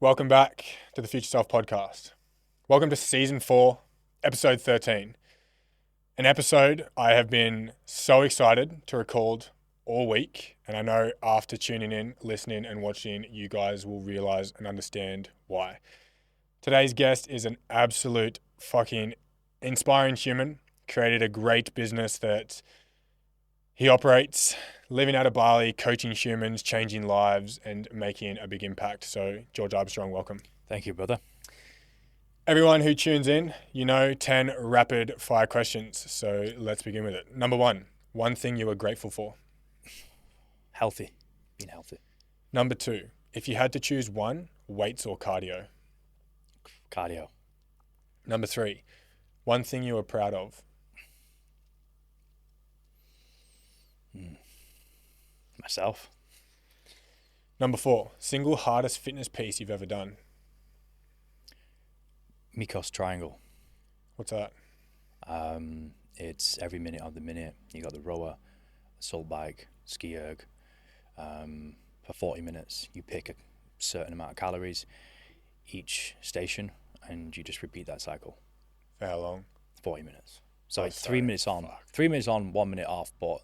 Welcome back to the Future Self podcast. Welcome to season 4, episode 13. An episode I have been so excited to record all week. And I know after tuning in, listening and watching, you guys will realize and understand why. Today's guest is an absolute fucking inspiring human, created a great business that he operates, living out of Bali, coaching humans, changing lives, and making a big impact. So, George Armstrong, welcome. Thank you, brother. Everyone who tunes in, 10 rapid fire questions. So, let's begin with it. Number 1, one thing you are grateful for. Healthy. Being healthy. Number 2, if you had to choose one, weights or cardio. Cardio. Number 3, one thing you are proud of. Myself. Number 4, single hardest fitness piece you've ever done. Mikos triangle. What's that? It's every minute of the minute. You got the rower, assault bike, ski erg. For 40 minutes, you pick a certain amount of calories each station, and you just repeat that cycle. For how long? 40 minutes. So it's 3 minutes on, 3 minutes on, 1 minute off, but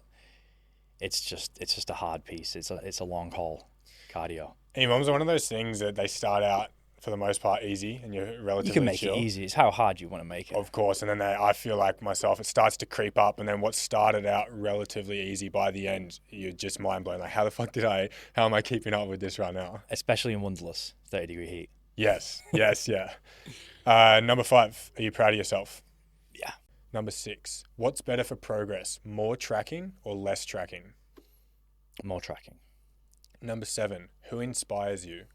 it's just a hard piece. It's a long haul cardio. EMOMs are one of those things that they start out for the most part easy and you're relatively You can make chill. it easy. It's how hard you want to make it. Of course, and then I feel like myself, it starts to creep up, and then what started out relatively easy, by the end, you're just mind blown. Like, how am I keeping up with this right now? Especially in windless, 30-degree heat. Yes, yeah. Number 5, are you proud of yourself? Yeah. Number 6, what's better for progress, more tracking or less tracking? More tracking. Number 7, who inspires you?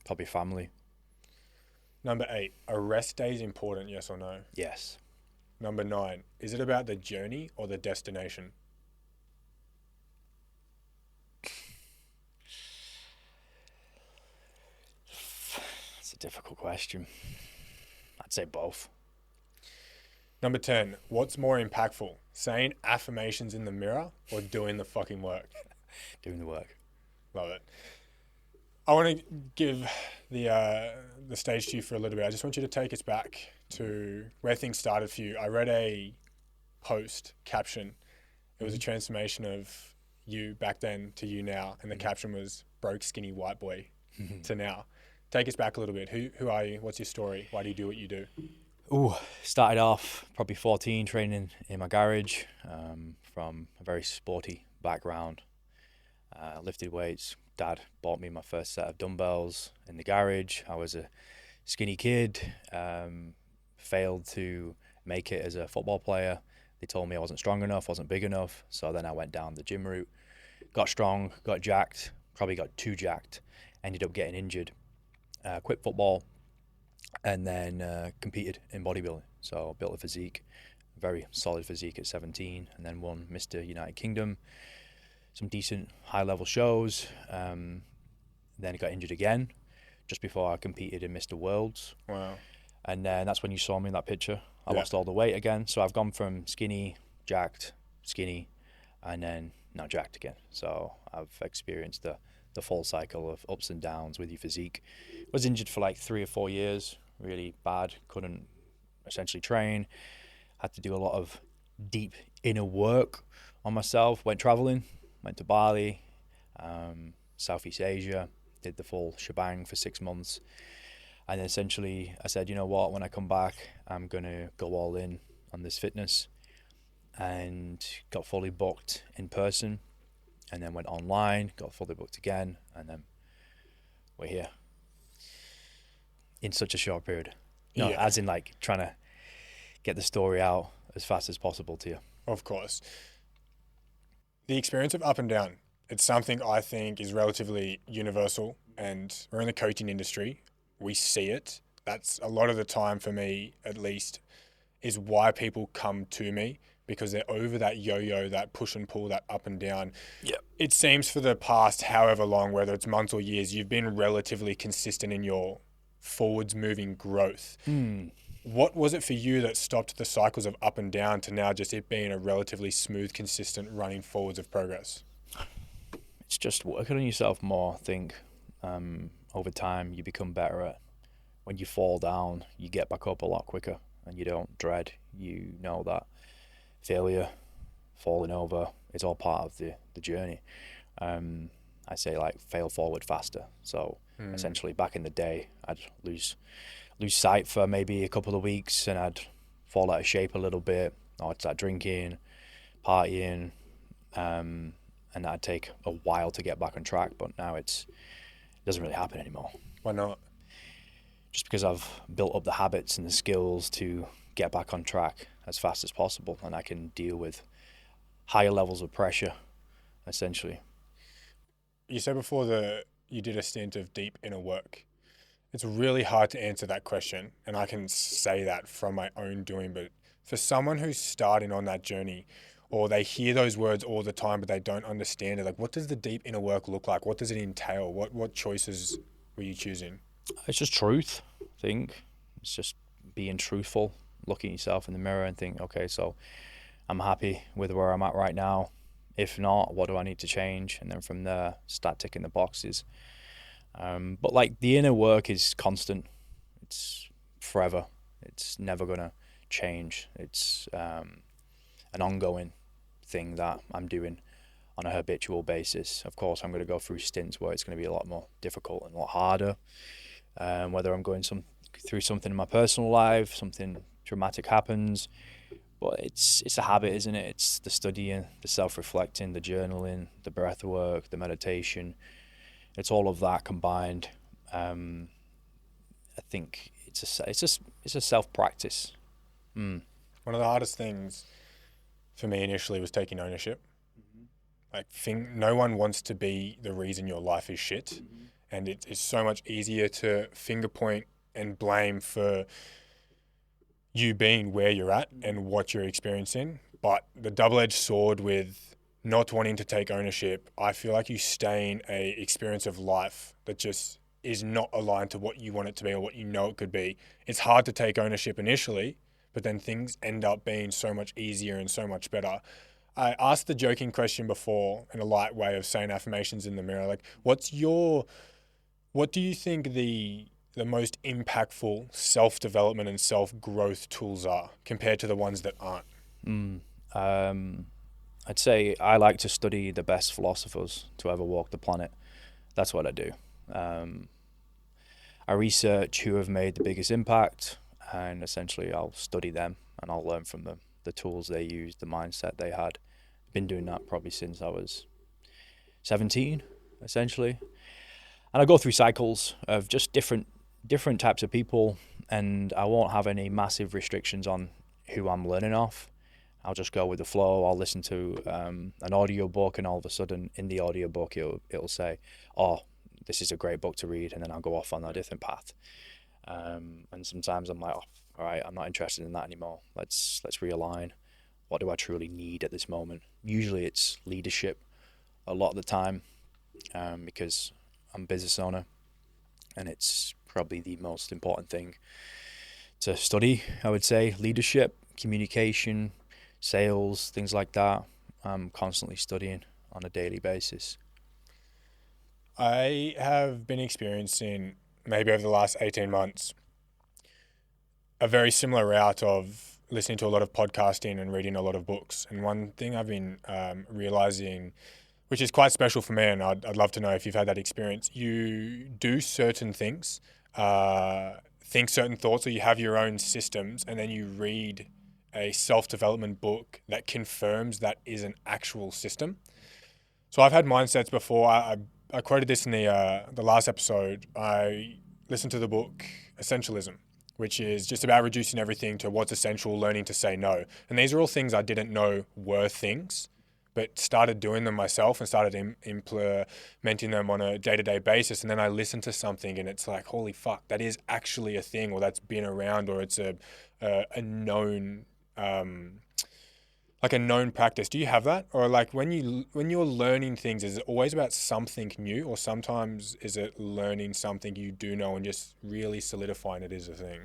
Probably family. Number 8, are rest days important, yes or no? Yes. Number 9, is it about the journey or the destination? It's a difficult question. I'd say both. Number 10, what's more impactful, saying affirmations in the mirror or doing the fucking work? Doing the work. Love it. I want to give the stage to you for a little bit. I just want you to take us back to where things started for you. I read a post caption. It was a transformation of you back then to you now, and the caption was broke, skinny, white boy to now. Take us back a little bit. Who are you? What's your story? Why do you do what you do? Started off probably 14, training in my garage, from a very sporty background. Lifted weights. Dad bought me my first set of dumbbells in the garage. I was a skinny kid, failed to make it as a football player. They told me I wasn't strong enough, wasn't big enough. So then I went down the gym route, got strong, got jacked, probably got too jacked, ended up getting injured, quit football, and then competed in bodybuilding. So built a physique, very solid physique at 17, and then won Mr. United Kingdom, some decent high-level shows. Then I got injured again just before I competed in Mr. Worlds. Wow. And then that's when you saw me in that picture. I lost all the weight again. So I've gone from skinny, jacked, skinny, and then now jacked again. So I've experienced the full cycle of ups and downs with your physique. Was injured for like 3 or 4 years, really bad. Couldn't essentially train. Had to do a lot of deep inner work on myself. Went traveling. Went to Bali, Southeast Asia, did the full shebang for 6 months. And then essentially I said, you know what, when I come back, I'm going to go all in on this fitness. And got fully booked in person, and then went online, got fully booked again, and then we're here. In such a short period. No, as in like trying to get the story out as fast as possible to you. Of course. The experience of up and down, it's something I think is relatively universal, and we're in the coaching industry. We see it. That's a lot of the time for me, at least, is why people come to me, because they're over that yo-yo, that push and pull, that up and down. Yep. It seems for the past however long, whether it's months or years, you've been relatively consistent in your forwards moving growth. What was it for you that stopped the cycles of up and down to now just it being a relatively smooth, consistent running forwards of progress? It's just working on yourself more. I think over time you become better at, when you fall down, you get back up a lot quicker and you don't dread. You know that failure, falling over, is all part of the journey. I say, like, fail forward faster. So essentially back in the day, I'd lose sight for maybe a couple of weeks and I'd fall out of shape a little bit, or I'd start drinking, partying, and that'd take a while to get back on track. But now it doesn't really happen anymore. Why not? Just because I've built up the habits and the skills to get back on track as fast as possible, and I can deal with higher levels of pressure, essentially. You said before that you did a stint of deep inner work. It's really hard to answer that question, and I can say that from my own doing, but for someone who's starting on that journey, or they hear those words all the time but they don't understand it, like, what does the deep inner work look like? What does it entail? What choices were you choosing? It's just truth, I think. It's just being truthful, looking at yourself in the mirror and think, okay, so I'm happy with where I'm at right now. If not, what do I need to change? And then from there, start ticking the boxes. But like, the inner work is constant. It's forever. It's never going to change. It's an ongoing thing that I'm doing on a habitual basis. Of course, I'm going to go through stints where it's going to be a lot more difficult and a lot harder. Whether I'm going through something in my personal life, something dramatic happens. But it's a habit, isn't it? It's the studying, the self-reflecting, the journaling, the breath work, the meditation. It's all of that combined. I think it's a self-practice. One of the hardest things for me initially was taking ownership. Like, no one wants to be the reason your life is shit, and it is so much easier to finger point and blame for you being where you're at and what you're experiencing. But the double-edged sword with not wanting to take ownership, I feel like you stay in a experience of life that just is not aligned to what you want it to be or what you know it could be. It's hard to take ownership initially, but then things end up being so much easier and so much better. I asked the joking question before in a light way of saying affirmations in the mirror. Like, what do you think the most impactful self-development and self-growth tools are compared to the ones that aren't? I'd say I like to study the best philosophers to ever walk the planet. That's what I do. I research who have made the biggest impact, and essentially I'll study them and I'll learn from them, the tools they used, the mindset they had. Been doing that probably since I was 17, essentially. And I go through cycles of just different types of people, and I won't have any massive restrictions on who I'm learning off. I'll just go with the flow. I'll listen to an audio book, and all of a sudden in the audio book it'll say, oh, this is a great book to read, and then I'll go off on a different path. And sometimes I'm like, oh, all right, I'm not interested in that anymore. Let's realign. What do I truly need at this moment? Usually it's leadership a lot of the time, because I'm a business owner, and it's probably the most important thing to study, I would say. Leadership, communication, sales, things like that. I'm constantly studying on a daily basis. I have been experiencing, maybe over the last 18 months, a very similar route of listening to a lot of podcasting and reading a lot of books. And one thing I've been realizing, which is quite special for me, and I'd love to know if you've had that experience, you do certain things, think certain thoughts, or you have your own systems, and then you read a self-development book that confirms that is an actual system. So I've had mindsets before. I quoted this in the last episode. I listened to the book Essentialism, which is just about reducing everything to what's essential, learning to say no. And these are all things I didn't know were things, but started doing them myself and started implementing them on a day-to-day basis. And then I listened to something and it's like, holy fuck, that is actually a thing, or that's been around, or it's a known, like a known practice. Do you have that? Or like when you're learning things, is it always about something new, or sometimes is it learning something you do know and just really solidifying it is a thing?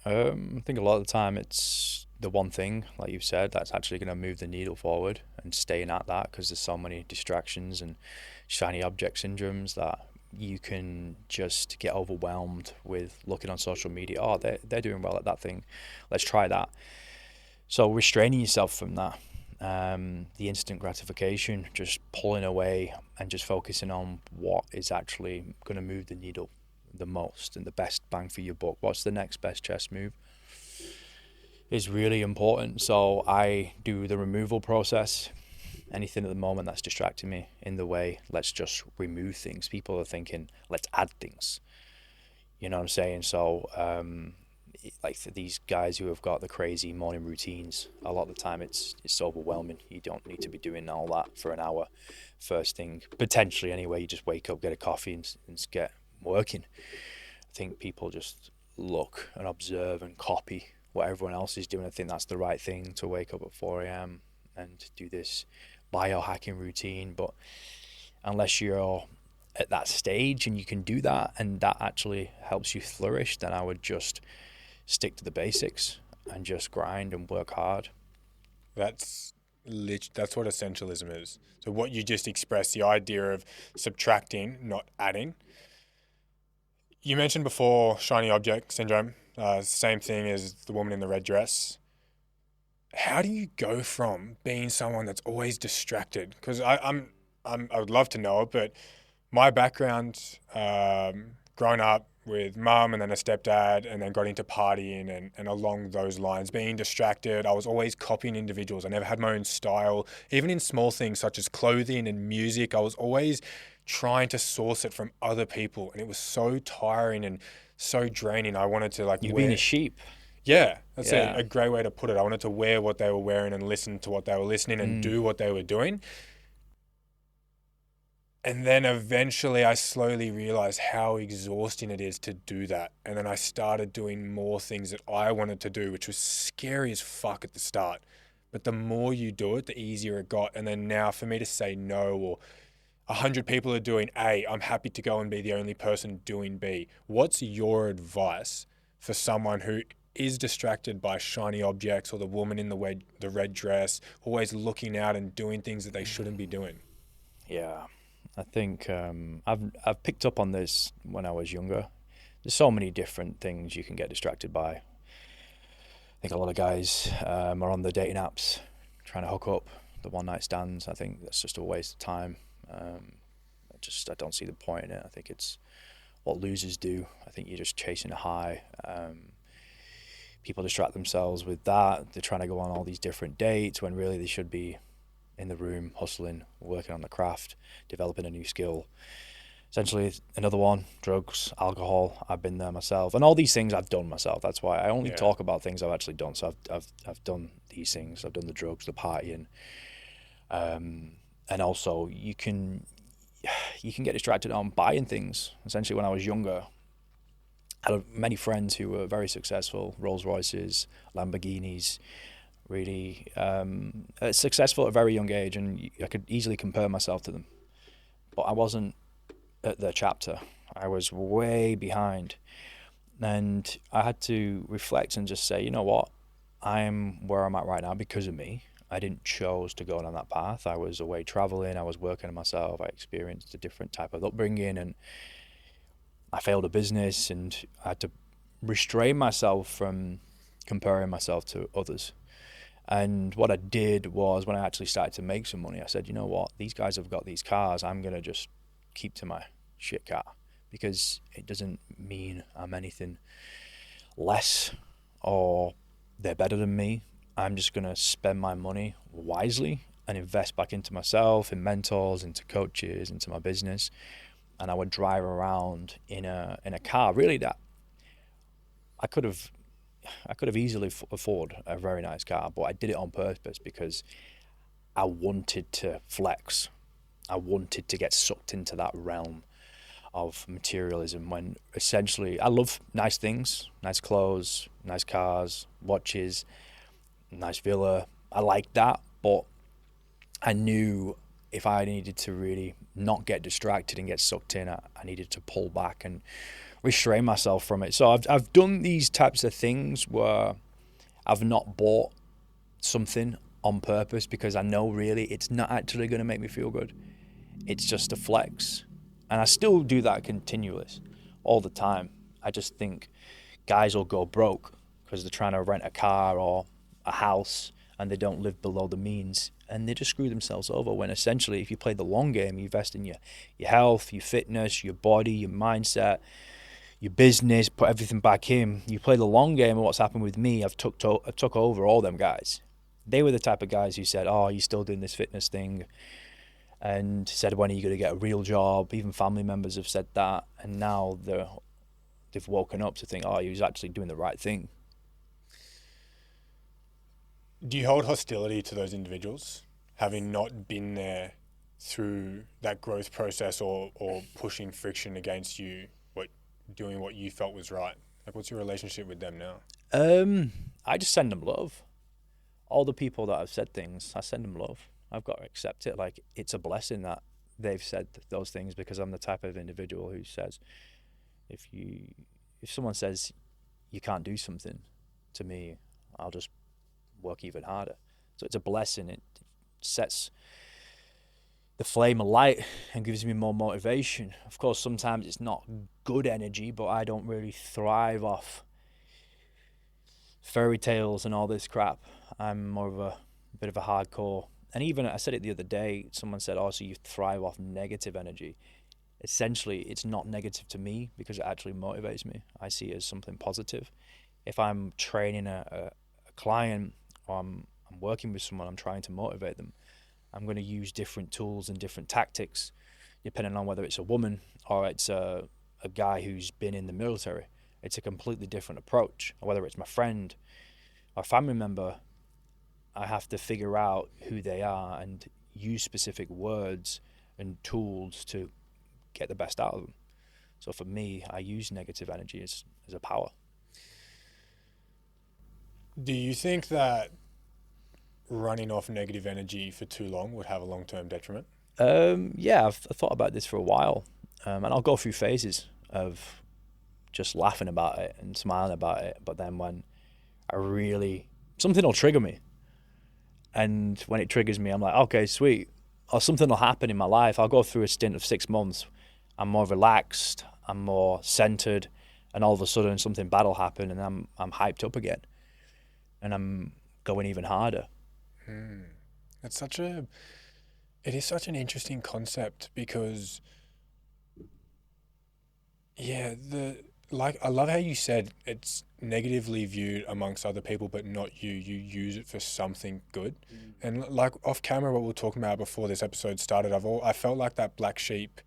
I think a lot of the time it's the one thing, like you've said, that's actually going to move the needle forward, and staying at that, because there's so many distractions and shiny object syndromes that you can just get overwhelmed with looking on social media. Oh, they're doing well at that thing. Let's try that. So restraining yourself from that, the instant gratification, just pulling away and just focusing on what is actually going to move the needle the most and the best bang for your buck. What's the next best chess move is really important. So I do the removal process. Anything at the moment that's distracting me in the way, let's just remove things. People are thinking, let's add things. You know what I'm saying? So like for these guys who have got the crazy morning routines, a lot of the time it's overwhelming. You don't need to be doing all that for an hour first thing, potentially anyway. You just wake up, get a coffee and get working. I think people just look and observe and copy what everyone else is doing. I think that's the right thing, to wake up at 4 a.m. and do this biohacking routine. But unless you're at that stage and you can do that and that actually helps you flourish, then I would just stick to the basics and just grind and work hard. That's what essentialism is. So what you just expressed, the idea of subtracting, not adding. You mentioned before shiny object syndrome, same thing as the woman in the red dress. How do you go from being someone that's always distracted? Because I would love to know it, but my background, growing up with mum and then a stepdad, and then got into partying and along those lines, being distracted. I was always copying individuals. I never had my own style. Even in small things such as clothing and music, I was always trying to source it from other people, and it was so tiring and so draining. I wanted to You've been a sheep. Yeah, that's a great way to put it. I wanted to wear what they were wearing and listen to what they were listening and do what they were doing. And then eventually I slowly realized how exhausting it is to do that. And then I started doing more things that I wanted to do, which was scary as fuck at the start. But the more you do it, the easier it got. And then now for me to say no, or 100 people are doing A, I'm happy to go and be the only person doing B. What's your advice for someone who is distracted by shiny objects, or the woman in the red dress, always looking out and doing things that they shouldn't be doing? Yeah. I think I've picked up on this when I was younger. There's so many different things you can get distracted by. I think a lot of guys are on the dating apps trying to hook up, the one night stands. I think that's just a waste of time. I don't see the point in it. I think it's what losers do. I think you're just chasing a high. People distract themselves with that. They're trying to go on all these different dates when really they should be in the room, hustling, working on the craft, developing a new skill. Essentially, another one, drugs, alcohol. I've been there myself, and all these things I've done myself. That's why I only talk about things I've actually done. So I've done these things. I've done the drugs, the partying, and also you can get distracted on buying things. Essentially, when I was younger, I had many friends who were very successful, Rolls Royces, Lamborghinis, really successful at a very young age, and I could easily compare myself to them. But I wasn't at their chapter. I was way behind. And I had to reflect and just say, you know what? I'm where I'm at right now because of me. I didn't choose to go down that path. I was away traveling. I was working on myself. I experienced a different type of upbringing, and I failed a business, and I had to restrain myself from comparing myself to others. And what I did was, when I actually started to make some money, I said, you know what, these guys have got these cars, I'm going to just keep to my shit car, because it doesn't mean I'm anything less or they're better than me. I'm just going to spend my money wisely and invest back into myself, in mentors, into coaches, into my business. And I would drive around in a car, really, that I could have easily afford a very nice car, but I did it on purpose because I wanted to flex. I wanted to get sucked into that realm of materialism, when essentially I love nice things, nice clothes, nice cars, watches, nice villa. I like that, but I knew if I needed to really not get distracted and get sucked in, I needed to pull back and restrain myself from it. So I've done these types of things where I've not bought something on purpose because I know really it's not actually going to make me feel good. It's just a flex. And I still do that continually, all the time. I just think guys will go broke because they're trying to rent a car or a house and they don't live below the means, and they just screw themselves over, when essentially if you play the long game, you invest in your health, your fitness, your body, your mindset, your business, put everything back in. You play the long game, and what's happened with me, I've took over all them guys. They were the type of guys who said, oh, you're still doing this fitness thing, and said, when are you going to get a real job? Even family members have said that, and now they've woken up to think, oh, he was actually doing the right thing. Do you hold hostility to those individuals, having not been there through that growth process or pushing friction against you, doing what you felt was right? Like, what's your relationship with them now? I just send them love. All the people that have said things, I send them love. I've got to accept it. Like, it's a blessing that they've said those things, because I'm the type of individual who says, if someone says you can't do something to me, I'll just work even harder. So it's a blessing. It sets the flame alight and gives me more motivation. Of course, sometimes it's not good energy, but I don't really thrive off fairy tales and all this crap. I'm more of a bit of a hardcore. And even, I said it the other day, someone said, oh, so you thrive off negative energy. Essentially, it's not negative to me because it actually motivates me. I see it as something positive. If I'm training a client, or I'm working with someone, I'm trying to motivate them, I'm going to use different tools and different tactics depending on whether it's a woman or it's a guy who's been in the military. It's a completely different approach. Or whether it's my friend or family member, I have to figure out who they are and use specific words and tools to get the best out of them. So for me, I use negative energy as a power. Do you think that running off negative energy for too long would have a long-term detriment? Yeah, I've thought about this for a while, and I'll go through phases of just laughing about it and smiling about it. But then when something will trigger me, and when it triggers me, I'm like, okay, sweet. Or something will happen in my life. I'll go through a stint of 6 months. I'm more relaxed. I'm more centered, and all of a sudden something bad will happen, and I'm hyped up again, and I'm going even harder. It is such an interesting concept because, yeah, I love how you said it's negatively viewed amongst other people, but not you. You use it for something good. And like off camera, what we were talking about before this episode started, I felt like that black sheep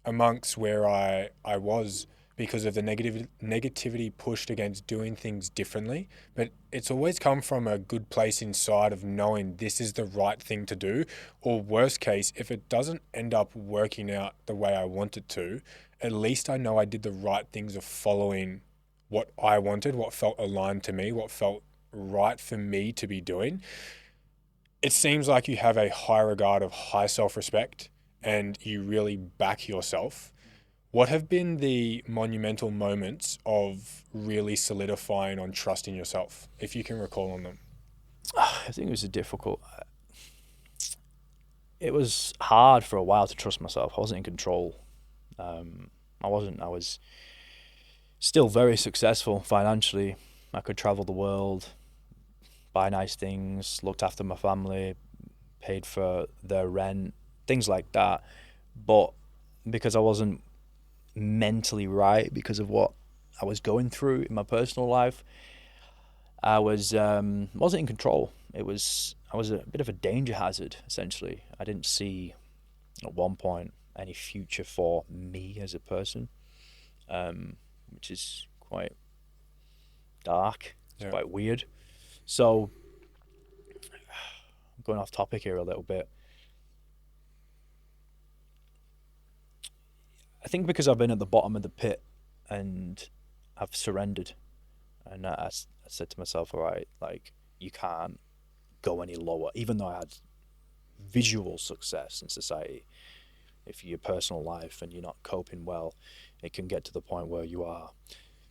amongst where I was, because of the negativity pushed against doing things differently. But it's always come from a good place inside of knowing this is the right thing to do, or worst case, if it doesn't end up working out the way I want it to, at least I know I did the right things of following what I wanted, what felt aligned to me, what felt right for me to be doing. It seems like you have a high regard of high self-respect and you really back yourself. What have been the monumental moments of really solidifying on trusting yourself, if you can recall on them? I think it was hard for a while to trust myself. I wasn't in control. I was still very successful financially. I could travel the world, buy nice things, looked after my family, paid for their rent, things like that. But because I wasn't mentally right, because of what I was going through in my personal life, I wasn't in control. I was a bit of a danger hazard, essentially. I didn't see at one point any future for me as a person, which is quite dark. It's quite weird. So, I'm going off topic here a little bit. I think because I've been at the bottom of the pit and I've surrendered, and I said to myself, all right, like, you can't go any lower. Even though I had visual success in society, if your personal life and you're not coping well, it can get to the point where you are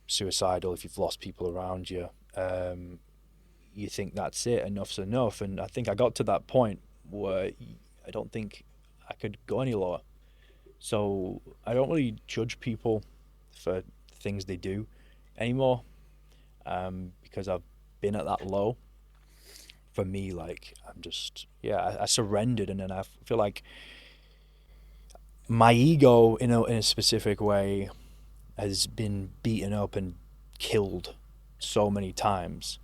suicidal. If you've lost people around you, you think that's it, enough's enough. And I think I got to that point where I don't think I could go any lower. So I don't really judge people for things they do anymore, because I've been at that low. For me, like, I'm just, I surrendered, and then I feel like my ego in a specific way has been beaten up and killed so many times.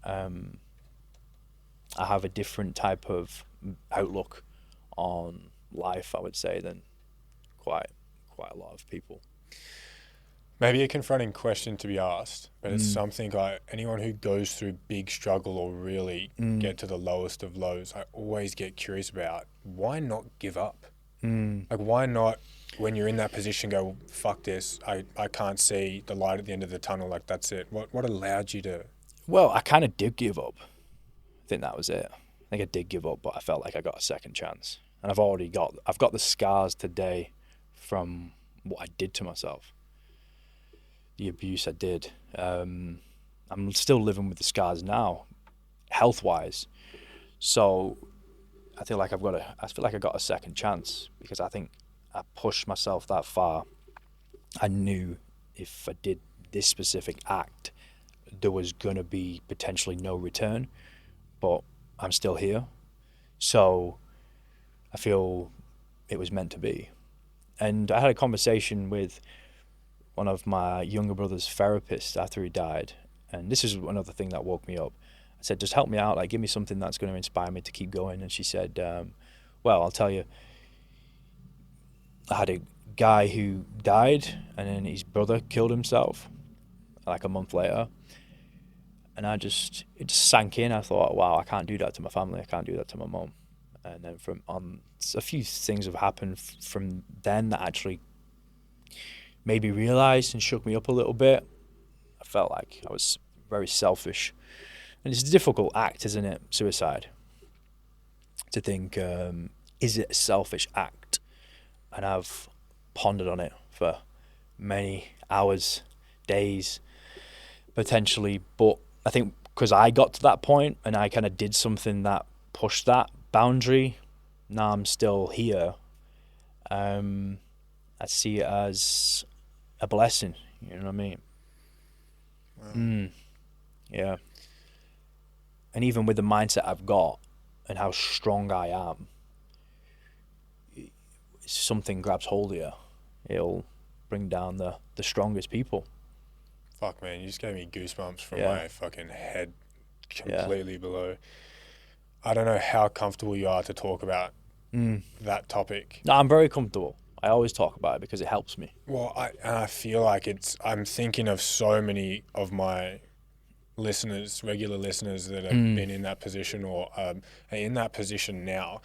I have a different type of outlook on life, I would say, than quite a lot of people. Maybe a confronting question to be asked, but it's something like anyone who goes through big struggle or really get to the lowest of lows, I always get curious about why not give up? Like, why not, when you're in that position, go, fuck this, I can't see the light at the end of the tunnel, like, that's it. What allowed you to? Well, I kind of did give up. I think that was it. I think I did give up, but I felt like I got a second chance. And I've got the scars today from what I did to myself. The abuse I did. I'm still living with the scars now, health-wise. So I feel like I got a second chance, because I think I pushed myself that far. I knew if I did this specific act, there was going to be potentially no return, but I'm still here. So I feel it was meant to be. And I had a conversation with one of my younger brother's therapists after he died. And this is another thing that woke me up. I said, just help me out, like, give me something that's going to inspire me to keep going. And she said, well, I'll tell you, I had a guy who died, and then his brother killed himself like a month later. And it just sank in. I thought, wow, I can't do that to my family. I can't do that to my mom. And then a few things have happened from then that actually made me realize and shook me up a little bit. I felt like I was very selfish. And it's a difficult act, isn't it? Suicide. To think, is it a selfish act? And I've pondered on it for many hours, days, potentially. But I think because I got to that point and I kind of did something that pushed that boundary, now I'm still here. I see it as a blessing, you know what I mean? Wow. Yeah. And even with the mindset I've got and how strong I am, if something grabs hold of you, it'll bring down the strongest people. Fuck, man, you just gave me goosebumps from my fucking head completely below. I don't know how comfortable you are to talk about that topic. No, I'm very comfortable. I always talk about it because it helps me. Well, I feel like I'm thinking of so many of my listeners, regular listeners that have been in that position or are in that position now.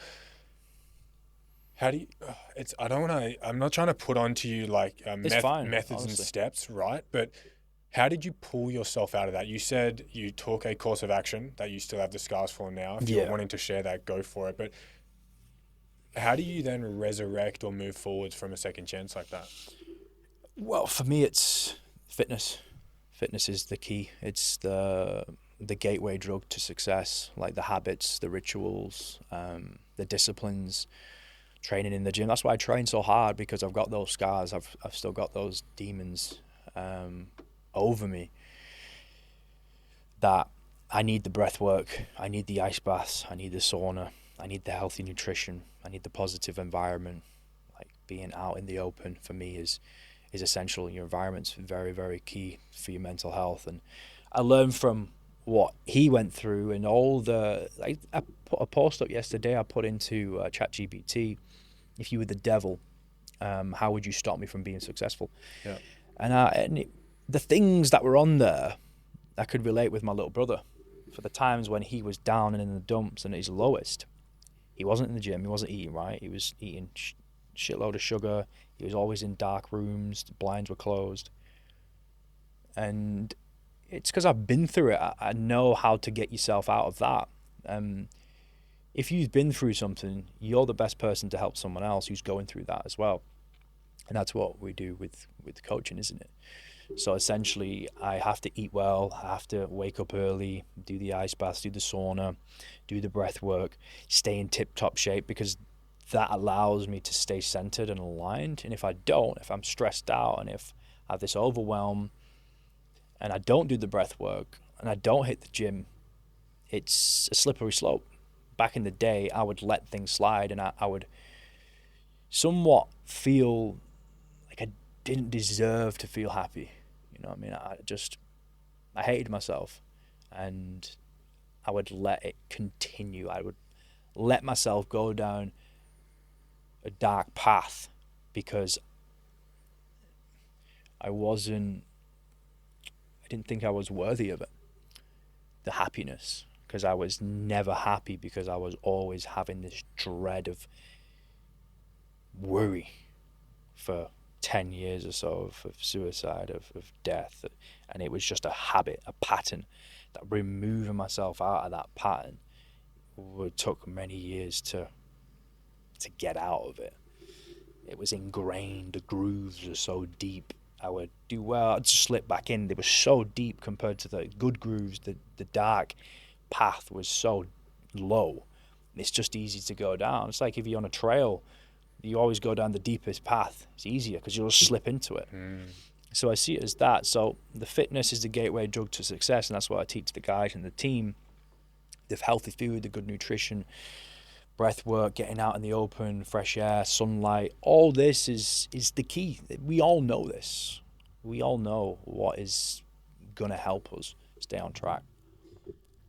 How do you, I'm not trying to put onto you like methods honestly. And steps, right? But how did you pull yourself out of that? You said you took a course of action that you still have the scars for now. If you're wanting to share that, go for it. But how do you then resurrect or move forwards from a second chance like that? Well, for me, it's fitness. Fitness is the key. It's the gateway drug to success, like the habits, the rituals, the disciplines, training in the gym. That's why I train so hard, because I've got those scars. I've still got those demons over me, that I need the breath work, I need the ice baths, I need the sauna, I need the healthy nutrition, I need the positive environment. Like, being out in the open for me is essential. Your environment's very, very key for your mental health. And I learned from what he went through, and all the, like, I put a post up yesterday, I put into ChatGPT, if you were the devil, how would you stop me from being successful? Yeah. And the things that were on there, I could relate with my little brother. For the times when he was down and in the dumps and at his lowest, he wasn't in the gym, he wasn't eating right, he was eating shitload of sugar, he was always in dark rooms, the blinds were closed. And it's because I've been through it. I know how to get yourself out of that. if you've been through something, you're the best person to help someone else who's going through that as well. And that's what we do with coaching, isn't it? So essentially, I have to eat well, I have to wake up early, do the ice baths, do the sauna, do the breath work, stay in tip-top shape, because that allows me to stay centered and aligned. And if I don't, if I'm stressed out and if I have this overwhelm and I don't do the breath work and I don't hit the gym, it's a slippery slope. Back in the day, I would let things slide, and I would somewhat feel like I didn't deserve to feel happy. You know what I mean? I hated myself, and I would let it continue. I would let myself go down a dark path because I didn't think I was worthy of it. The happiness, because I was never happy, because I was always having this dread of worry for 10 years or so of suicide, of death. And it was just a habit, a pattern, that removing myself out of that pattern took many years to get out of it. It was ingrained, the grooves were so deep. I would do well, I'd slip back in. They were so deep compared to the good grooves. The dark path was so low. It's just easy to go down. It's like if you're on a trail, you always go down the deepest path. It's easier because you'll slip into it. So I see it as that. So the fitness is the gateway drug to success, and that's what I teach the guys and the team. The healthy food, the good nutrition, breath work, getting out in the open, fresh air, sunlight, all this is the key. We all know this. We all know what is going to help us stay on track.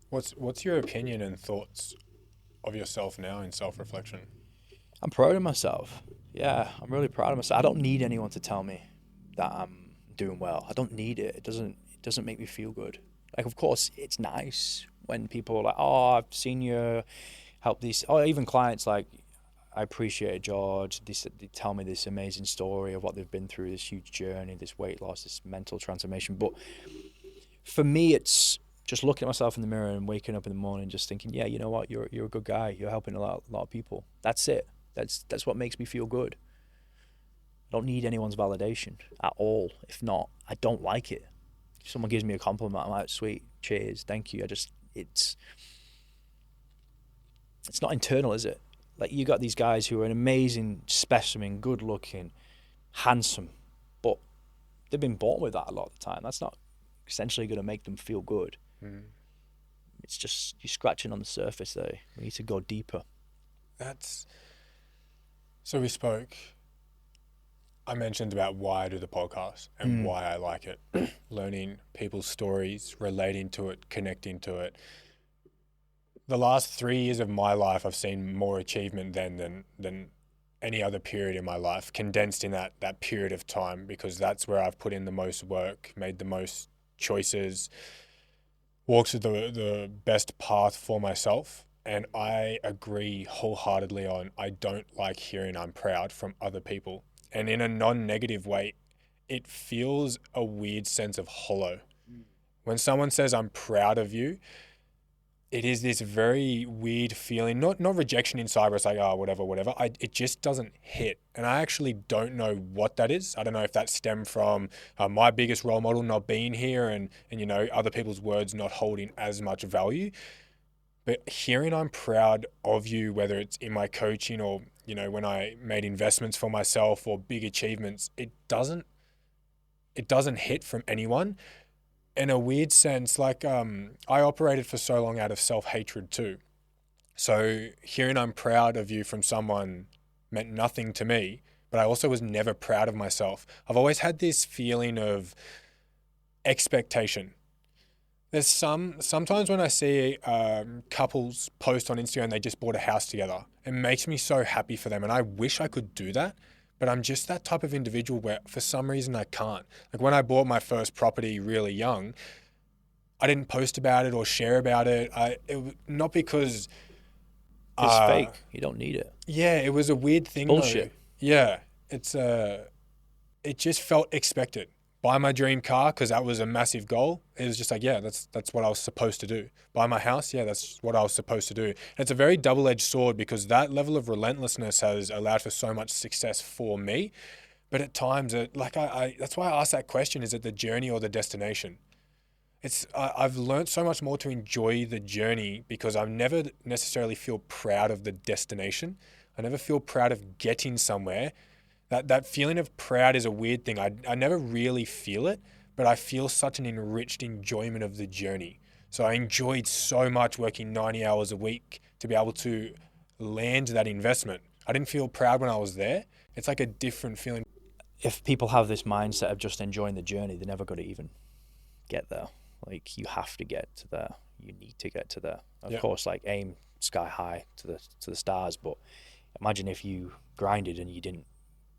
What's your opinion and thoughts of yourself now in self-reflection? I'm proud of myself. Yeah, I'm really proud of myself. I don't need anyone to tell me that I'm doing well. I don't need it. It doesn't make me feel good. Like, of course, it's nice when people are like, oh, I've seen you help these, or even clients like, I appreciate George. They tell me this amazing story of what they've been through, this huge journey, this weight loss, this mental transformation. But for me, it's just looking at myself in the mirror and waking up in the morning, just thinking, yeah, you know what, you're a good guy. You're helping a lot of people. That's it. That's what makes me feel good. I don't need anyone's validation at all. If not, I don't like it. If someone gives me a compliment, I'm like, sweet, cheers, thank you. It's not internal, is it? Like, you got these guys who are an amazing specimen, good looking, handsome, but they've been born with that a lot of the time. That's not essentially going to make them feel good. It's just, you're scratching on the surface there. We need to go deeper. So we spoke, I mentioned about why I do the podcast and why I like it. Learning people's stories, relating to it, connecting to it. The last 3 years of my life, I've seen more achievement than any other period in my life, condensed in that period of time, because that's where I've put in the most work, made the most choices, walked through the best path for myself. And I agree wholeheartedly on, I don't like hearing I'm proud from other people. And in a non-negative way, it feels a weird sense of hollow. When someone says I'm proud of you, it is this very weird feeling, not rejection inside where it's like, oh, whatever. It just doesn't hit. And I actually don't know what that is. I don't know if that stemmed from my biggest role model not being here and other people's words not holding as much value. But hearing I'm proud of you, whether it's in my coaching or, when I made investments for myself or big achievements, it doesn't hit from anyone. In a weird sense, like I operated for so long out of self-hatred too. So hearing I'm proud of you from someone meant nothing to me, but I also was never proud of myself. I've always had this feeling of expectation. There's sometimes when I see couples post on Instagram, they just bought a house together. It makes me so happy for them. And I wish I could do that. But I'm just that type of individual where for some reason I can't. Like when I bought my first property really young, I didn't post about it or share about it. Not because it's fake. You don't need it. Yeah, it was a weird thing. Bullshit. Though. Yeah, it just felt expected. Buy my dream car because that was a massive goal. It was just like, yeah, that's what I was supposed to do. Buy my house, yeah, that's what I was supposed to do. And it's a very double-edged sword because that level of relentlessness has allowed for so much success for me. But at times, that's why I asked that question: is it the journey or the destination? I've learned so much more to enjoy the journey because I never necessarily feel proud of the destination. I never feel proud of getting somewhere. That feeling of proud is a weird thing. I never really feel it, but I feel such an enriched enjoyment of the journey. So I enjoyed so much working 90 hours a week to be able to land that investment. I didn't feel proud when I was there. It's like a different feeling. If people have this mindset of just enjoying the journey, they're never going to even get there. Like, you have to get to there. You need to get to there. Of course, like, aim sky high to the stars. But imagine if you grinded and you didn't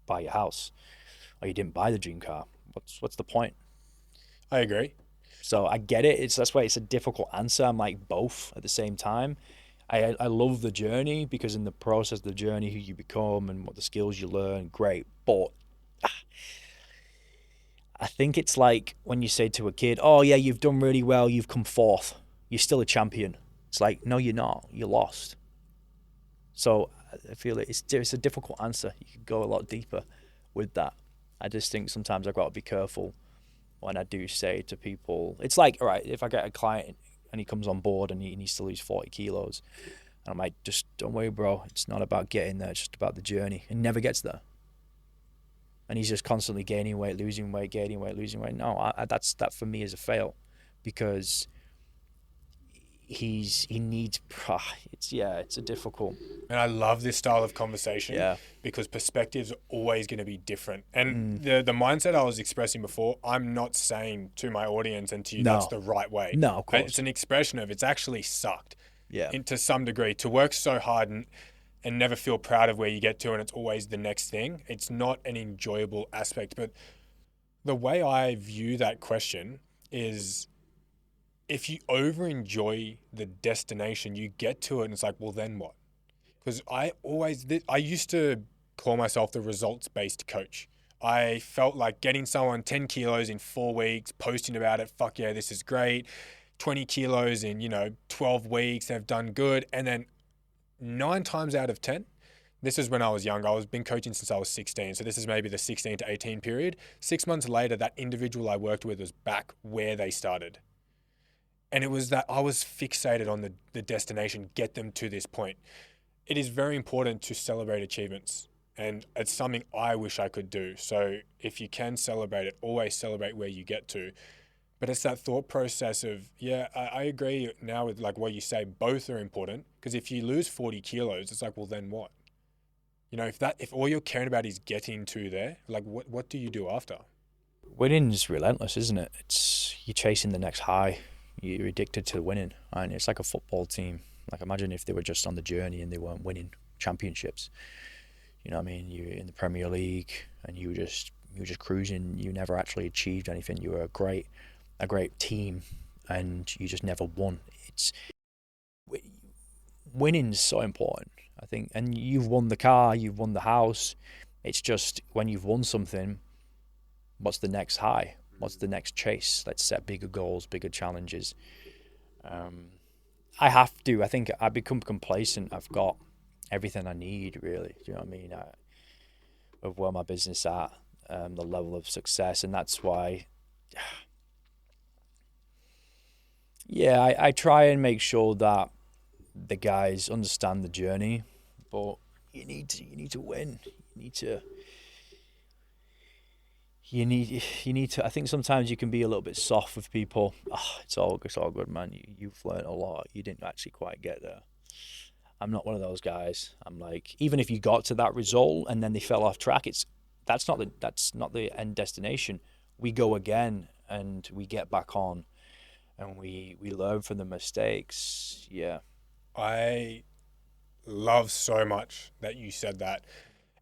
buy your house or you didn't buy the dream car. What's the point? I agree. So I get it. That's why it's a difficult answer. I'm like both at the same time. I love the journey because in the process of the journey, who you become and what the skills you learn, great. But I think it's like when you say to a kid, oh yeah, you've done really well, you've come fourth, you're still a champion. It's like, no, you're not, you lost. So I feel it's a difficult answer. You could go a lot deeper with that. I just think sometimes I've got to be careful when I do say to people, it's like, all right, if I get a client and he comes on board and he needs to lose 40 kilos, and I'm like, just don't worry, bro, it's not about getting there, it's just about the journey, and never gets there. And he's just constantly gaining weight, losing weight, gaining weight, losing weight. No, that for me is a fail, because he needs. It's a difficult. And I love this style of conversation because perspectives are always going to be different. And the mindset I was expressing before, I'm not saying to my audience and to you that's the right way. No, of course. It's an expression of it's actually sucked. Yeah. To some degree, to work so hard and never feel proud of where you get to, and it's always the next thing. It's not an enjoyable aspect. But the way I view that question is, if you over-enjoy the destination, you get to it and it's like, well, then what? Because I used to call myself the results-based coach. I felt like getting someone 10 kilos in 4 weeks, posting about it, fuck yeah, this is great. 20 kilos in, 12 weeks, they've done good. And then 9 times out of 10, this is when I was young. I've been coaching since I was 16. So this is maybe the 16 to 18 period. 6 months later, that individual I worked with was back where they started. And it was that I was fixated on the destination, get them to this point. It is very important to celebrate achievements. And it's something I wish I could do. So if you can celebrate it, always celebrate where you get to. But it's that thought process of, I agree now with like what you say, both are important. Because if you lose 40 kilos, it's like, well, then what? If all you're caring about is getting to there, like what do you do after? Winning's relentless, isn't it? You're chasing the next high. You're addicted to winning. And it's like a football team. Like, imagine if they were just on the journey and they weren't winning championships. You know what I mean? You're in the Premier League and you were just cruising. You never actually achieved anything. You were a great team and you just never won. Winning's so important, I think. And you've won the car, you've won the house. It's just when you've won something, what's the next high? What's the next chase? Let's set bigger goals, bigger challenges. I think I become complacent. I've got everything I need, really. Do you know what I mean? Of where my business at, the level of success. And that's why, I try and make sure that the guys understand the journey, but you need to win. You need to. I think sometimes you can be a little bit soft with people. It's all good, man. You've learned a lot. You didn't actually quite get there. I'm not one of those guys. I'm like, even if you got to that result and then they fell off track, that's not the end destination. We go again and we get back on, and we learn from the mistakes. Yeah. I love so much that you said that.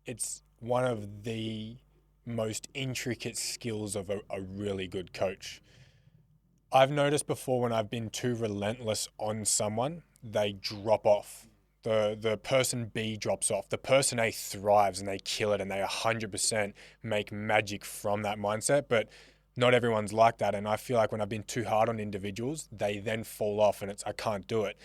It's one of the most intricate skills of a really good coach. I've noticed before when I've been too relentless on someone, they drop off. The person B drops off. The person A thrives and they kill it and they 100% make magic from that mindset. But not everyone's like that. And I feel like when I've been too hard on individuals, they then fall off and I can't do it.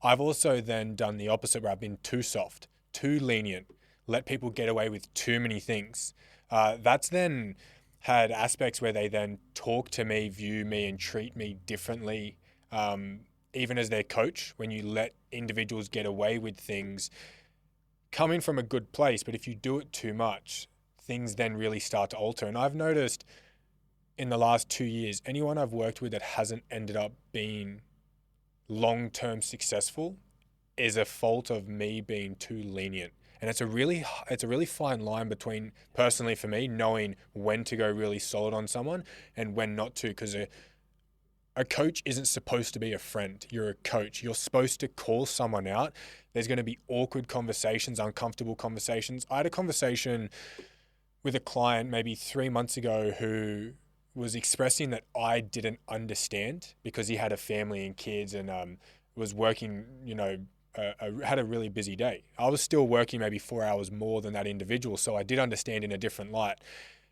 I've also then done the opposite where I've been too soft, too lenient, let people get away with too many things. That's then had aspects where they then talk to me, view me, and treat me differently. Even as their coach, when you let individuals get away with things, coming from a good place, but if you do it too much, things then really start to alter. And I've noticed in the last 2 years, anyone I've worked with that hasn't ended up being long-term successful is a fault of me being too lenient. And it's a really fine line between, personally for me, knowing when to go really solid on someone and when not to, because a coach isn't supposed to be a friend. You're a coach. You're supposed to call someone out. There's going to be awkward conversations, uncomfortable conversations. I had a conversation with a client maybe 3 months ago who was expressing that I didn't understand because he had a family and kids and was working, had a really busy day. I was still working maybe 4 hours more than that individual, so I did understand in a different light.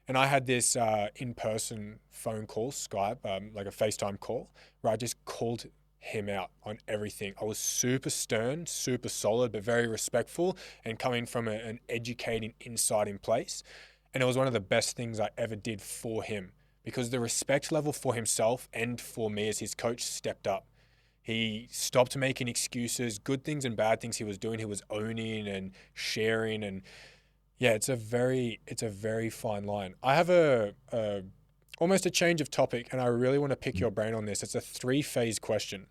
And I had this in-person phone call, Skype, like a FaceTime call, where I just called him out on everything. I was super stern, super solid, but very respectful and coming from an educating, inciting place. And it was one of the best things I ever did for him because the respect level for himself and for me as his coach stepped up. He stopped making excuses, good things and bad things he was doing. He was owning and sharing and yeah, it's a very fine line. I have almost a change of topic, and I really want to pick your brain on this. It's a 3-phase question.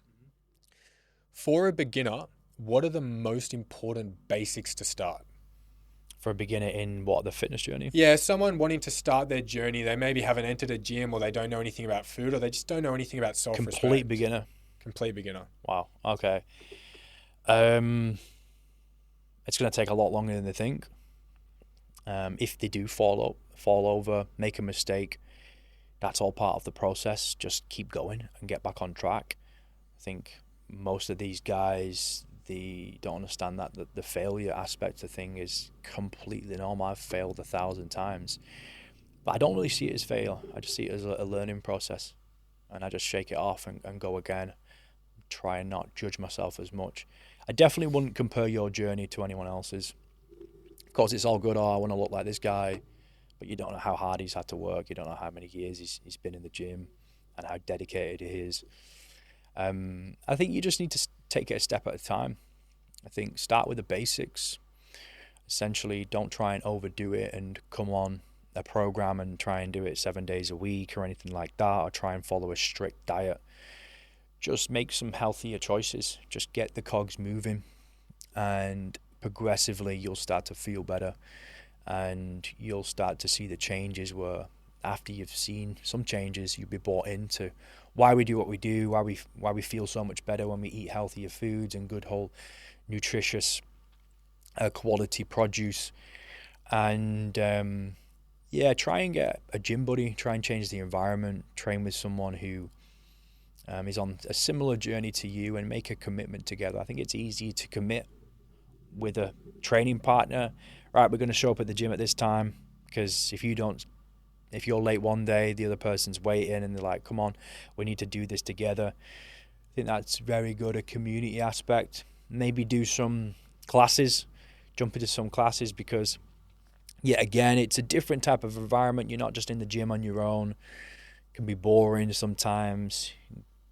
For a beginner, what are the most important basics to start? For a beginner in what, the fitness journey? Yeah, someone wanting to start their journey, they maybe haven't entered a gym or they don't know anything about food or they just don't know anything about self-respect. Complete beginner. Complete beginner. Wow. Okay. It's going to take a lot longer than they think. If they do fall over, make a mistake, that's all part of the process. Just keep going and get back on track. I think most of these guys, they don't understand that the failure aspect of the thing is completely normal. I've failed 1,000 times, but I don't really see it as fail. I just see it as a learning process, and I just shake it off and go again. Try and not judge myself as much. I definitely wouldn't compare your journey to anyone else's. Of course, it's all good. Oh, I want to look like this guy, but you don't know how hard he's had to work. You don't know how many years he's been in the gym and how dedicated he is. I think you just need to take it a step at a time. I think start with the basics. Essentially, don't try and overdo it and come on a program and try and do it 7 days a week or anything like that, or try and follow a strict diet. Just make some healthier choices. Just get the cogs moving, and progressively you'll start to feel better, and you'll start to see the changes where after you've seen some changes, you'll be bought into why we do what we do, why we feel so much better when we eat healthier foods and good whole nutritious quality produce. And try and get a gym buddy, try and change the environment, train with someone who is on a similar journey to you, and make a commitment together. I think it's easy to commit with a training partner. Right, we're going to show up at the gym at this time, because if you're late one day, the other person's waiting and they're like, come on, we need to do this together. I think that's very good. A community aspect. Maybe do some classes, jump into some classes, because again, it's a different type of environment. You're not just in the gym on your own. It can be boring sometimes.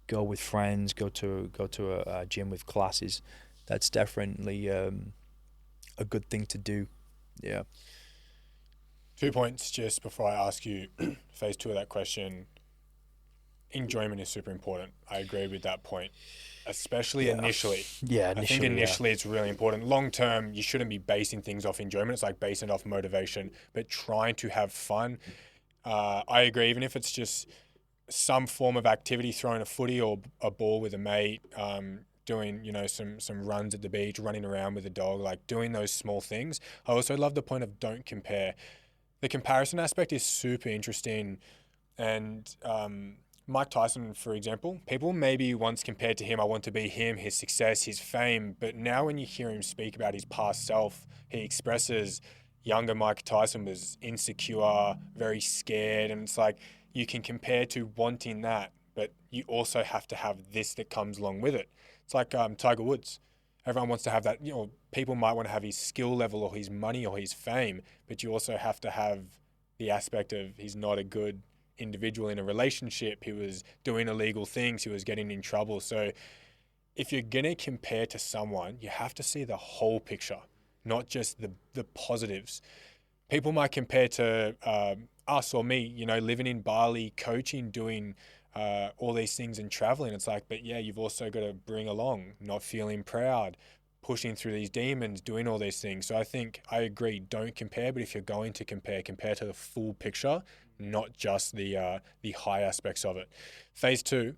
Go with friends, go to a gym with classes. That's definitely a good thing to do. Yeah. 2 points just before I ask you phase 2 of that question. Enjoyment is super important. I agree with that point, especially initially. Yeah, initially. I think initially it's really important. Long term, you shouldn't be basing things off enjoyment. It's like basing it off motivation, but trying to have fun. I agree, even if it's just some form of activity, throwing a footy or a ball with a mate, doing some runs at the beach, running around with a dog, like doing those small things. I also love the point of don't compare. The comparison aspect is super interesting, and Mike Tyson, for example, people maybe once compared to him, I want to be him, his success, his fame, but now when you hear him speak about his past self, he expresses younger Mike Tyson was insecure, very scared, and it's like, you can compare to wanting that, but you also have to have this that comes along with it. It's like Tiger Woods. Everyone wants to have that, people might want to have his skill level or his money or his fame, but you also have to have the aspect of he's not a good individual in a relationship. He was doing illegal things. He was getting in trouble. So if you're going to compare to someone, you have to see the whole picture, not just the positives. People might compare to us or me, living in Bali, coaching, doing all these things and traveling. It's like, but yeah, you've also got to bring along not feeling proud, pushing through these demons, doing all these things. So I think I agree, don't compare, but if you're going to compare to the full picture, not just the high aspects of it. Phase 2,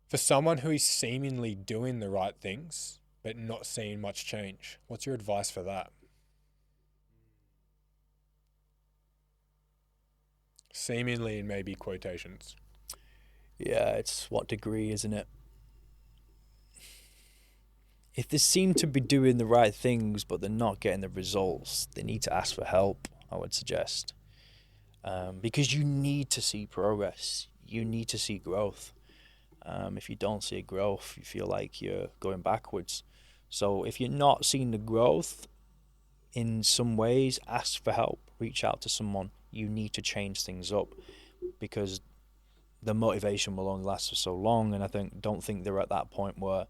for someone who is seemingly doing the right things, but not seeing much change, what's your advice for that? Seemingly in maybe quotations. Yeah, it's what degree, isn't it? If they seem to be doing the right things, but they're not getting the results, they need to ask for help, I would suggest. Because you need to see progress. You need to see growth. If you don't see growth, you feel like you're going backwards. So if you're not seeing the growth, in some ways, ask for help. Reach out to someone. You need to change things up, because the motivation will only last for so long. And don't think they're at that point where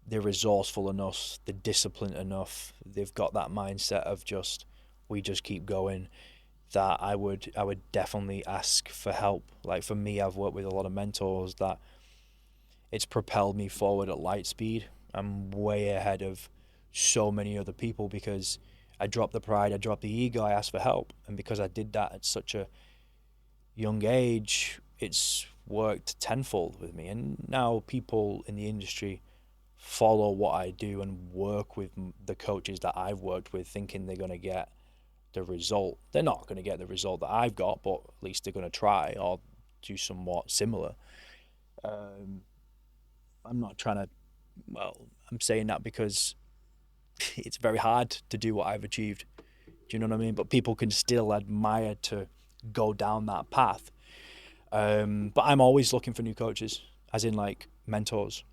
they're resourceful enough, they're disciplined enough, they've got that mindset of we just keep going. That I would definitely ask for help. Like for me, I've worked with a lot of mentors that it's propelled me forward at light speed. I'm way ahead of so many other people because I dropped the pride, I dropped the ego, I asked for help. And because I did that at such a young age, it's worked tenfold with me. And now people in the industry follow what I do and work with the coaches that I've worked with, thinking they're going to get the result. They're not going to get the result that I've got, but at least they're going to try or do somewhat similar. I'm not trying to, I'm saying that because it's very hard to do what I've achieved. Do you know what I mean? But people can still admire to go down that path. But I'm always looking for new coaches, as in like mentors.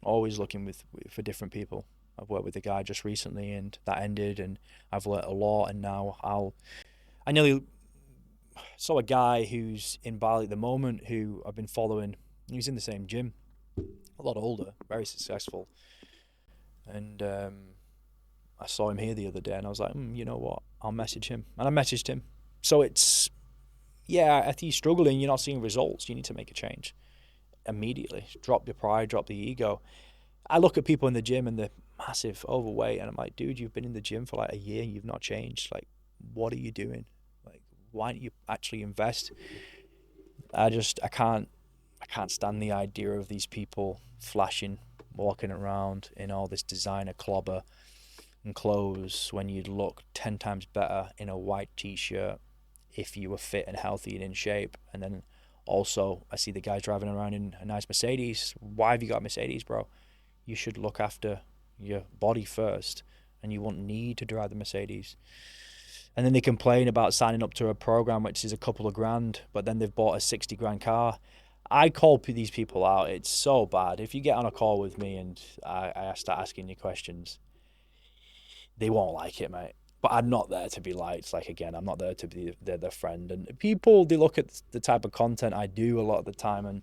Always looking for different people. I've worked with a guy just recently, and that ended, and I've learnt a lot. And now I nearly saw a guy who's in Bali at the moment who I've been following. He's in the same gym, a lot older, very successful. And I saw him here the other day, and I was like, you know what? I'll message him. And I messaged him. So it's, if you're struggling, you're not seeing results, you need to make a change immediately. Drop your pride, drop the ego. I look at people in the gym and they're massive, overweight, and I'm like, dude, you've been in the gym for like a year and you've not changed. Like, what are you doing? Like, why don't you actually invest? I can't stand the idea of these people flashing, walking around in all this designer clobber and clothes when you'd look 10 times better in a white t-shirt if you were fit and healthy and in shape. And then also, I see the guys driving around in a nice Mercedes. Why have you got a Mercedes, bro? You should look after your body first, and you won't need to drive the Mercedes. And then they complain about signing up to a program which is a couple of grand, but then they've bought a 60 grand car. I call these people out. It's so bad. If you get on a call with me and I start asking you questions, they won't like it, mate. But I'm not there to be liked. Like, again, I'm not there to be their friend. And people, they look at the type of content I do a lot of the time, and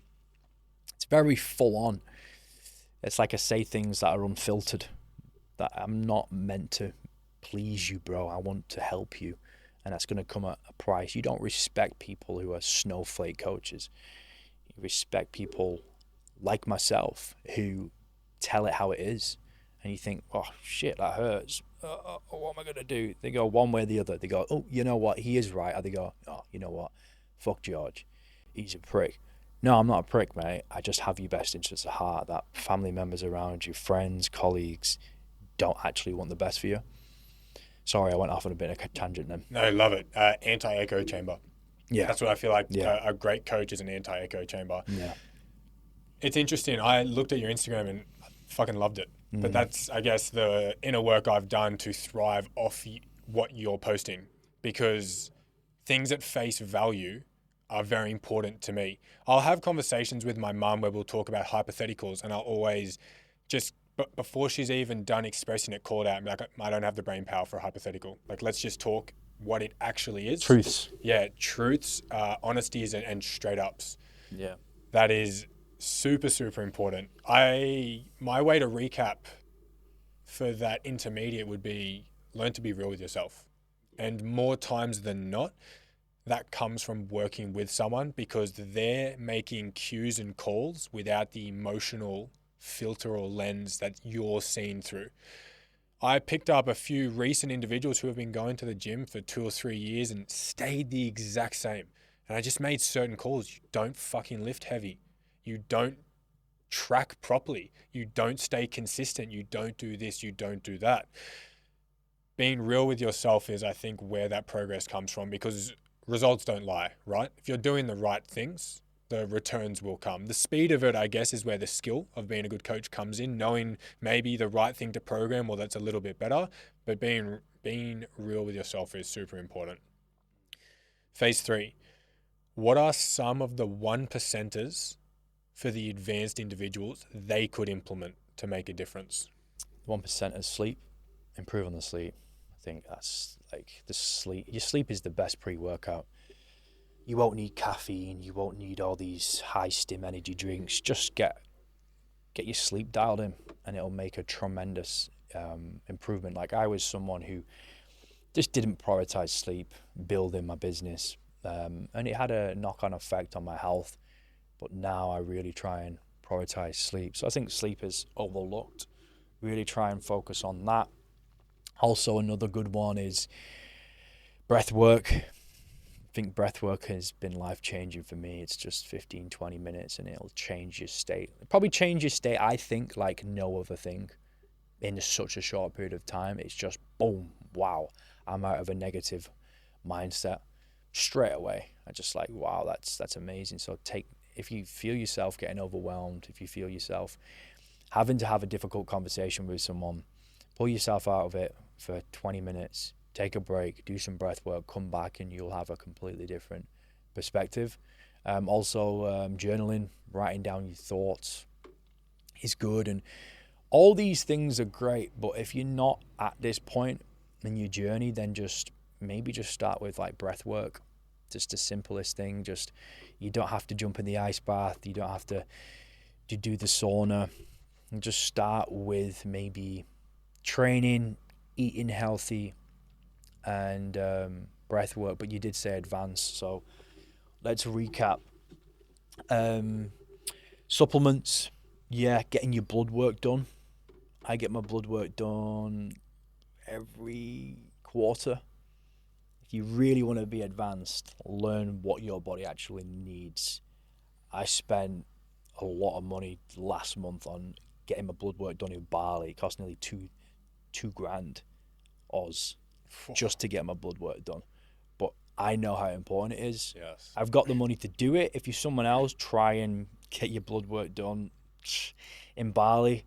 it's very full on. It's like I say things that are unfiltered, that I'm not meant to please you, bro. I want to help you. And that's going to come at a price. You don't respect people who are snowflake coaches. You respect people like myself who tell it how it is. And you think, oh, shit, that hurts. What am I going to do? They go one way or the other. They go, oh, you know what? He is right. Or they go, oh, you know what? Fuck George. He's a prick. No, I'm not a prick, mate. I just have your best interests at heart. That family members around you, friends, colleagues, don't actually want the best for you. Sorry, I went off on a bit of a tangent then. No, love it. Anti-echo chamber. Yeah. That's what I feel like. Yeah. A great coach is an anti-echo chamber. Yeah. It's interesting. I looked at your Instagram and fucking loved it. But that's, I guess, the inner work I've done to thrive off what you're posting. Because things at face value are very important to me. I'll have conversations with my mum where we'll talk about hypotheticals, and I'll always just, but before she's even done expressing it, call it out and be like, I don't have the brain power for a hypothetical. Like, let's just talk what it actually is. Truths. Yeah, truths, honesties, and straight ups. Yeah. That is super, super important. My way to recap for that intermediate would be learn to be real with yourself. And more times than not, that comes from working with someone because they're making cues and calls without the emotional filter or lens that you're seeing through. I picked up a few recent individuals who have been going to the gym for 2 or 3 years and stayed the exact same. And I just made certain calls. You don't fucking lift heavy. You don't track properly. You don't stay consistent. You don't do this. You don't do that. Being real with yourself is, I think, where that progress comes from, because results don't lie, right? If you're doing the right things, the returns will come. The speed of it, I guess, is where the skill of being a good coach comes in, knowing maybe the right thing to program or that's a little bit better, but being real with yourself is super important. Phase 3. What are some of the 1%ers for the advanced individuals they could implement to make a difference? 1% is sleep. Improve on the sleep. I think that's like the sleep. Your sleep is the best pre-workout. You won't need caffeine. You won't need all these high stim energy drinks. Just get your sleep dialed in, and it'll make a tremendous improvement. Like, I was someone who just didn't prioritize sleep, building my business, and it had a knock-on effect on my health. But now I really try and prioritize sleep. So I think sleep is overlooked. Really try and focus on that. Also, another good one is breath work. I think breath work has been life-changing for me. It's just 15, 20 minutes and it'll change your state. It'll probably change your state, I think, like no other thing in such a short period of time. It's just boom, wow, I'm out of a negative mindset straight away. I just like, wow, that's amazing. So if you feel yourself getting overwhelmed, if you feel yourself having to have a difficult conversation with someone, pull yourself out of it for 20 minutes, take a break, do some breath work, come back, and you'll have a completely different perspective. Also, journaling, writing down your thoughts is good. And all these things are great, but if you're not at this point in your journey, then maybe just start with like breath work. Just the simplest thing. Just, you don't have to jump in the ice bath. You don't have to do the sauna. And just start with maybe training, eating healthy, and breath work. But you did say advanced, so let's recap. Supplements, yeah, getting your blood work done. I get my blood work done every quarter. If you really want to be advanced, learn what your body actually needs. I spent a lot of money last month on getting my blood work done in Bali. It cost nearly two grand Oz just to get my blood work done. But I know how important it is. Yes. I've got the money to do it. If you're someone else, try and get your blood work done in Bali.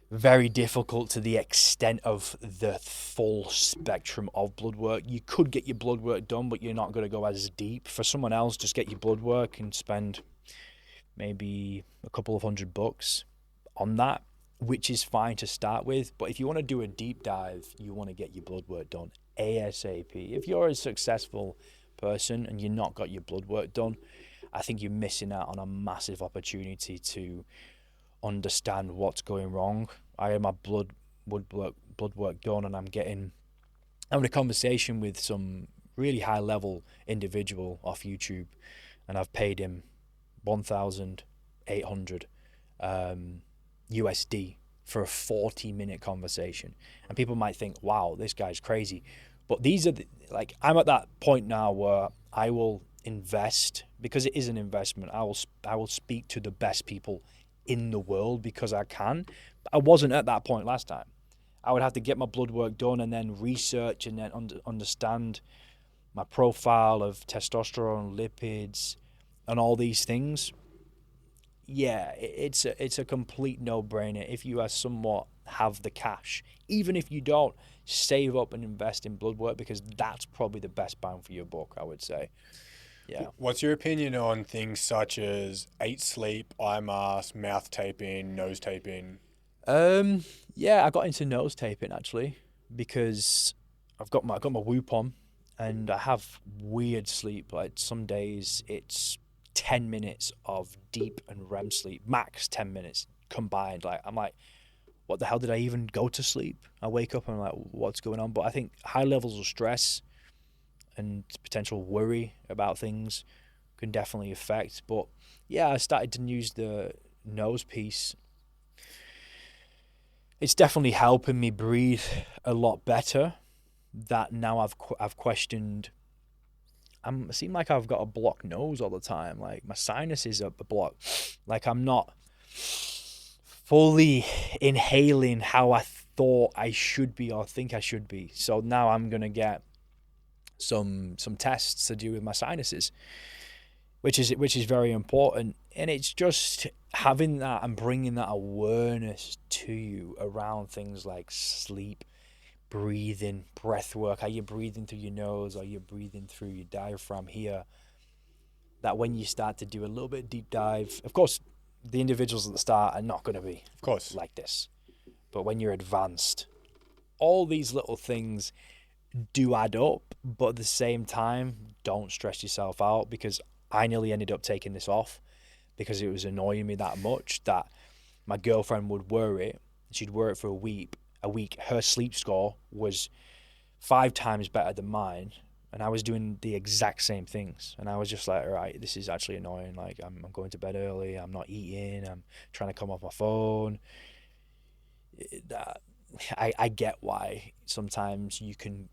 Very difficult to the extent of the full spectrum of blood work. You could get your blood work done, but you're not going to go as deep. For someone else, just get your blood work and spend maybe a couple of $100 on that, which is fine to start with. But if you want to do a deep dive, you want to get your blood work done ASAP. If you're a successful person and you're not got your blood work done, I think you're missing out on a massive opportunity to understand what's going wrong. I had my blood work done, and I'm having a conversation with some really high level individual off YouTube, and I've paid him 1,800 USD for a 40-minute conversation. And people might think, wow, this guy's crazy. But these are I'm at that point now where I will invest, because it is an investment. I will speak to the best people in the world because I can. I wasn't at that point last time. I would have to get my blood work done and then research and then understand my profile of testosterone, lipids, and all these things. Yeah, it's a complete no-brainer if you somewhat have the cash. Even if you don't, save up and invest in blood work, because that's probably the best bang for your buck, I would say. Yeah. What's your opinion on things such as 8 sleep, eye mask, mouth taping, nose taping? Yeah, I got into nose taping actually because I got my Whoop on, and I have weird sleep. Like some days it's 10 minutes of deep and REM sleep, max 10 minutes combined. Like I'm like, what the hell did I even go to sleep? I wake up and I'm like, what's going on? But I think high levels of stress and potential worry about things can definitely affect. But yeah, I started to use the nose piece. It's definitely helping me breathe a lot better. That now I've questioned. I seem like I've got a blocked nose all the time. Like my sinuses are blocked. Like I'm not fully inhaling how I thought I should be or think I should be. So now I'm gonna get some tests to do with my sinuses, which is very important. And it's just having that and bringing that awareness to you around things like sleep, breathing, breath work. Are you breathing through your nose or are you breathing through your diaphragm here? That when you start to do a little bit of deep dive, of course, the individuals at the start are not going to be Of course. like this. But when you're advanced, all these little things do add up, but at the same time, don't stress yourself out, because I nearly ended up taking this off because it was annoying me that much that my girlfriend would wear it. She'd wear it for a week. Her sleep score was 5 times better than mine, and I was doing the exact same things. And I was just like, all right, this is actually annoying. Like I'm going to bed early. I'm not eating. I'm trying to come off my phone. I get why sometimes you can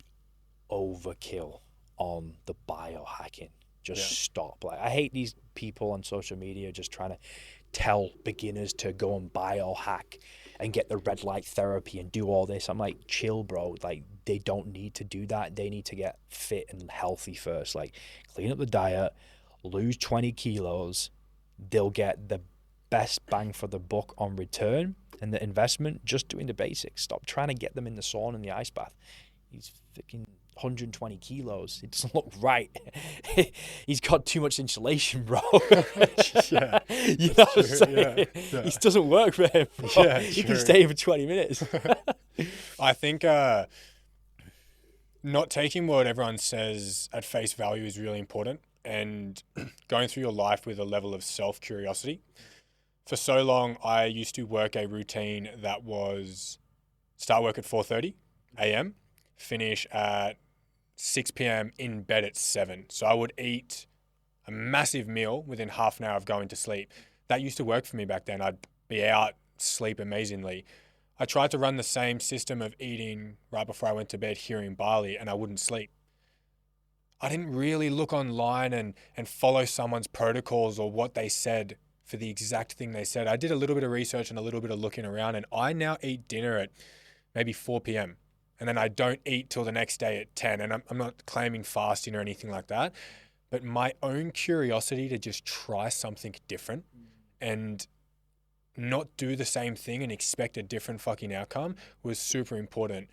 overkill on the biohacking. Just stop. Like I hate these people on social media just trying to tell beginners to go and biohack and get the red light therapy and do all this. I'm like, chill, bro. Like they don't need to do that. They need to get fit and healthy first. Like clean up the diet, lose 20 kilos. They'll get the best bang for the buck on return and the investment just doing the basics. Stop trying to get them in the sauna and the ice bath. He's freaking 120 kilos. It doesn't look right. He's got too much insulation, bro. Yeah, you know what I'm saying? Yeah. It doesn't work for him, bro. Yeah, He true. can stay for 20 minutes. I think not taking what everyone says at face value is really important, and going through your life with a level of self-curiosity. For so long, I used to work a routine that was start work at 4:30 a.m., finish at 6 p.m., in bed at 7. So I would eat a massive meal within half an hour of going to sleep. That used to work for me back then. I'd be out, sleep amazingly. I tried to run the same system of eating right before I went to bed here in Bali, and I wouldn't sleep. I didn't really look online and follow someone's protocols or what they said for the exact thing they said. I did a little bit of research and a little bit of looking around, and I now eat dinner at maybe 4 p.m. And then I don't eat till the next day at 10. And I'm not claiming fasting or anything like that, but my own curiosity to just try something different and not do the same thing and expect a different fucking outcome was super important.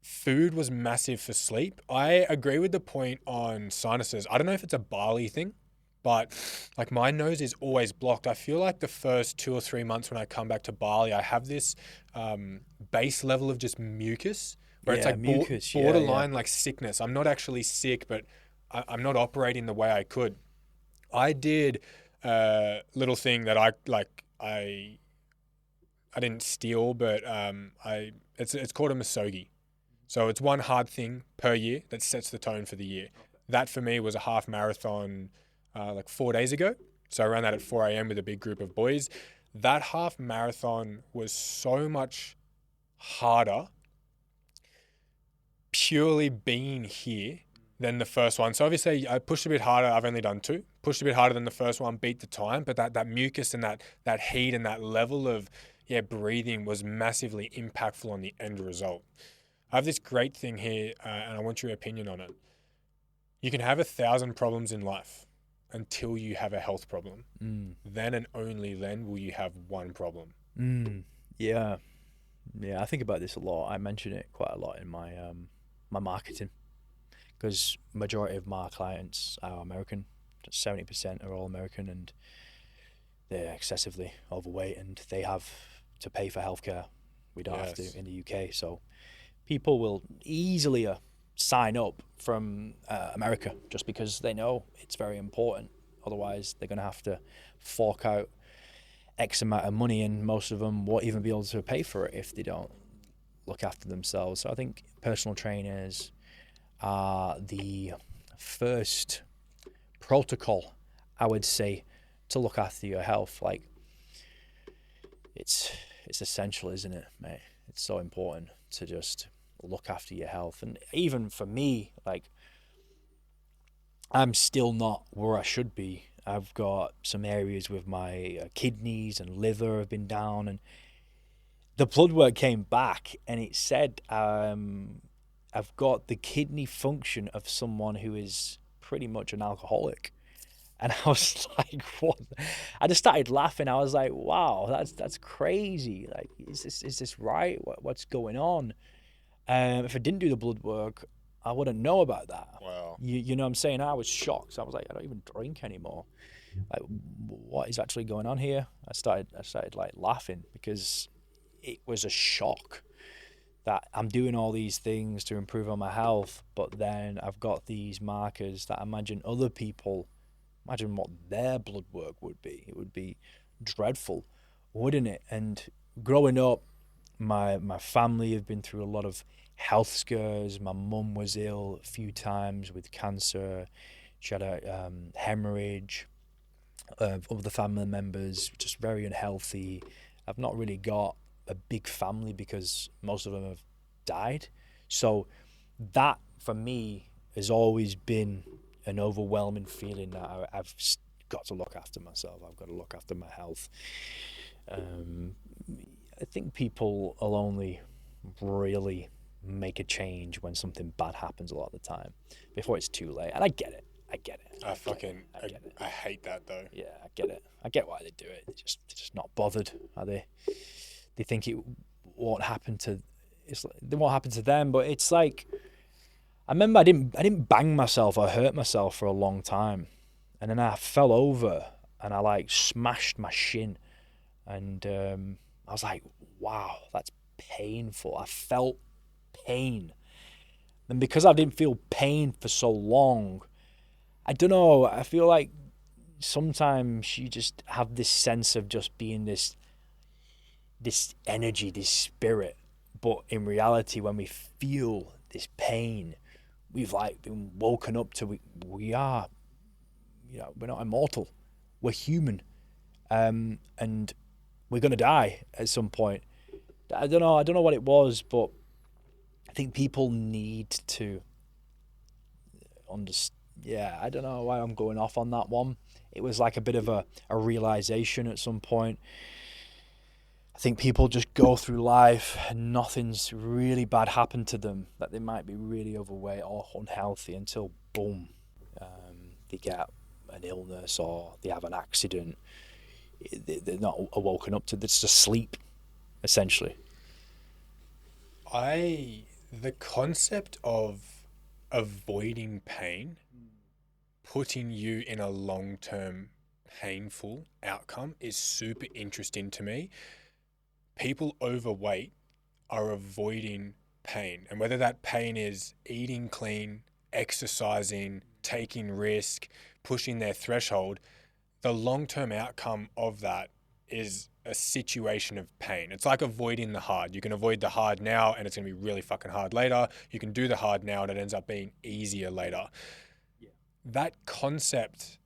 Food was massive for sleep. I agree with the point on sinuses. I don't know if it's a Bali thing, but like my nose is always blocked. I feel like the first 2 or 3 months when I come back to Bali, I have this base level of just mucus where it's like mucus, borderline like sickness. I'm not actually sick, but I'm not operating the way I could. I did a little thing that I didn't steal, but it's called a misogi. So it's one hard thing per year that sets the tone for the year. That for me was a half marathon like 4 days ago. So I ran that at 4 a.m. with a big group of boys. That half marathon was so much harder purely being here than the first one. So obviously I pushed a bit harder. I've only done 2. Pushed a bit harder than the first one, beat the time. But that mucus and that heat and that level of breathing was massively impactful on the end result. I have this great thing here, and I want your opinion on it. You can have 1,000 problems in life until you have a health problem. Then and only then will you have one problem. Yeah. I think about this a lot. I mention it quite a lot in my my marketing. because majority of my clients are American. 70% are all American, and they're excessively overweight, and they have to pay for healthcare. We don't have to in the UK. So people will easily sign up from America just because they know it's very important. Otherwise, they're going to have to fork out X amount of money, and most of them won't even be able to pay for it if they don't look after themselves. So I think personal trainers are the first protocol, I would say, to look after your health. Like, it's essential, isn't it, mate? It's so important to just look after your health. And even for me, like, I'm still not where I should be. I've got some areas with my kidneys and liver have been down, and the blood work came back and it said I've got the kidney function of someone who is pretty much an alcoholic. And I was like, what? I just started laughing. I was like, wow, that's crazy. Like, is this right? What's going on? If I didn't do the blood work, I wouldn't know about that. Wow. You know what I'm saying? I was shocked. I was like, I don't even drink anymore. Like, what is actually going on here? I started like laughing because it was a shock that I'm doing all these things to improve on my health, but then I've got these markers that I imagine other people, imagine what their blood work would be. It would be dreadful, wouldn't it? And growing up, my family have been through a lot of health scares. My mum was ill a few times with cancer. She had a hemorrhage. Other family members just very unhealthy. I've not really got a big family because most of them have died. So that for me has always been an overwhelming feeling that I've got to look after myself. I've got to look after my health. I think people will only really make a change when something bad happens a lot of the time, before it's too late. And I get it. I hate that though. Yeah, I get it. I get why they do it. They're just not bothered, are they? They think it won't happen to. It won't happen to them, but it's like, I remember I didn't bang myself or hurt myself for a long time, and then I fell over and I like smashed my shin, and I was like, wow, that's painful. I felt pain, and because I didn't feel pain for so long, I don't know. I feel like sometimes you just have this sense of just being this energy, this spirit, but in reality, when we feel this pain, we've like been woken up to we are, we're not immortal, we're human, and we're gonna die at some point. I don't know what it was, but I think people need to understand. Yeah, I don't know why I'm going off on that one. It was like a bit of a realization at some point. I think people just go through life and nothing's really bad happened to them, that they might be really overweight or unhealthy until boom, they get an illness or they have an accident. They're not woken up to this, just sleep, essentially. The concept of avoiding pain, putting you in a long-term painful outcome is super interesting to me. People overweight are avoiding pain, and whether that pain is eating clean, exercising, taking risk, pushing their threshold, the long-term outcome of that is a situation of pain. It's like avoiding the hard. You can avoid the hard now and it's going to be really fucking hard later. You can do the hard now and it ends up being easier later. Yeah. That concept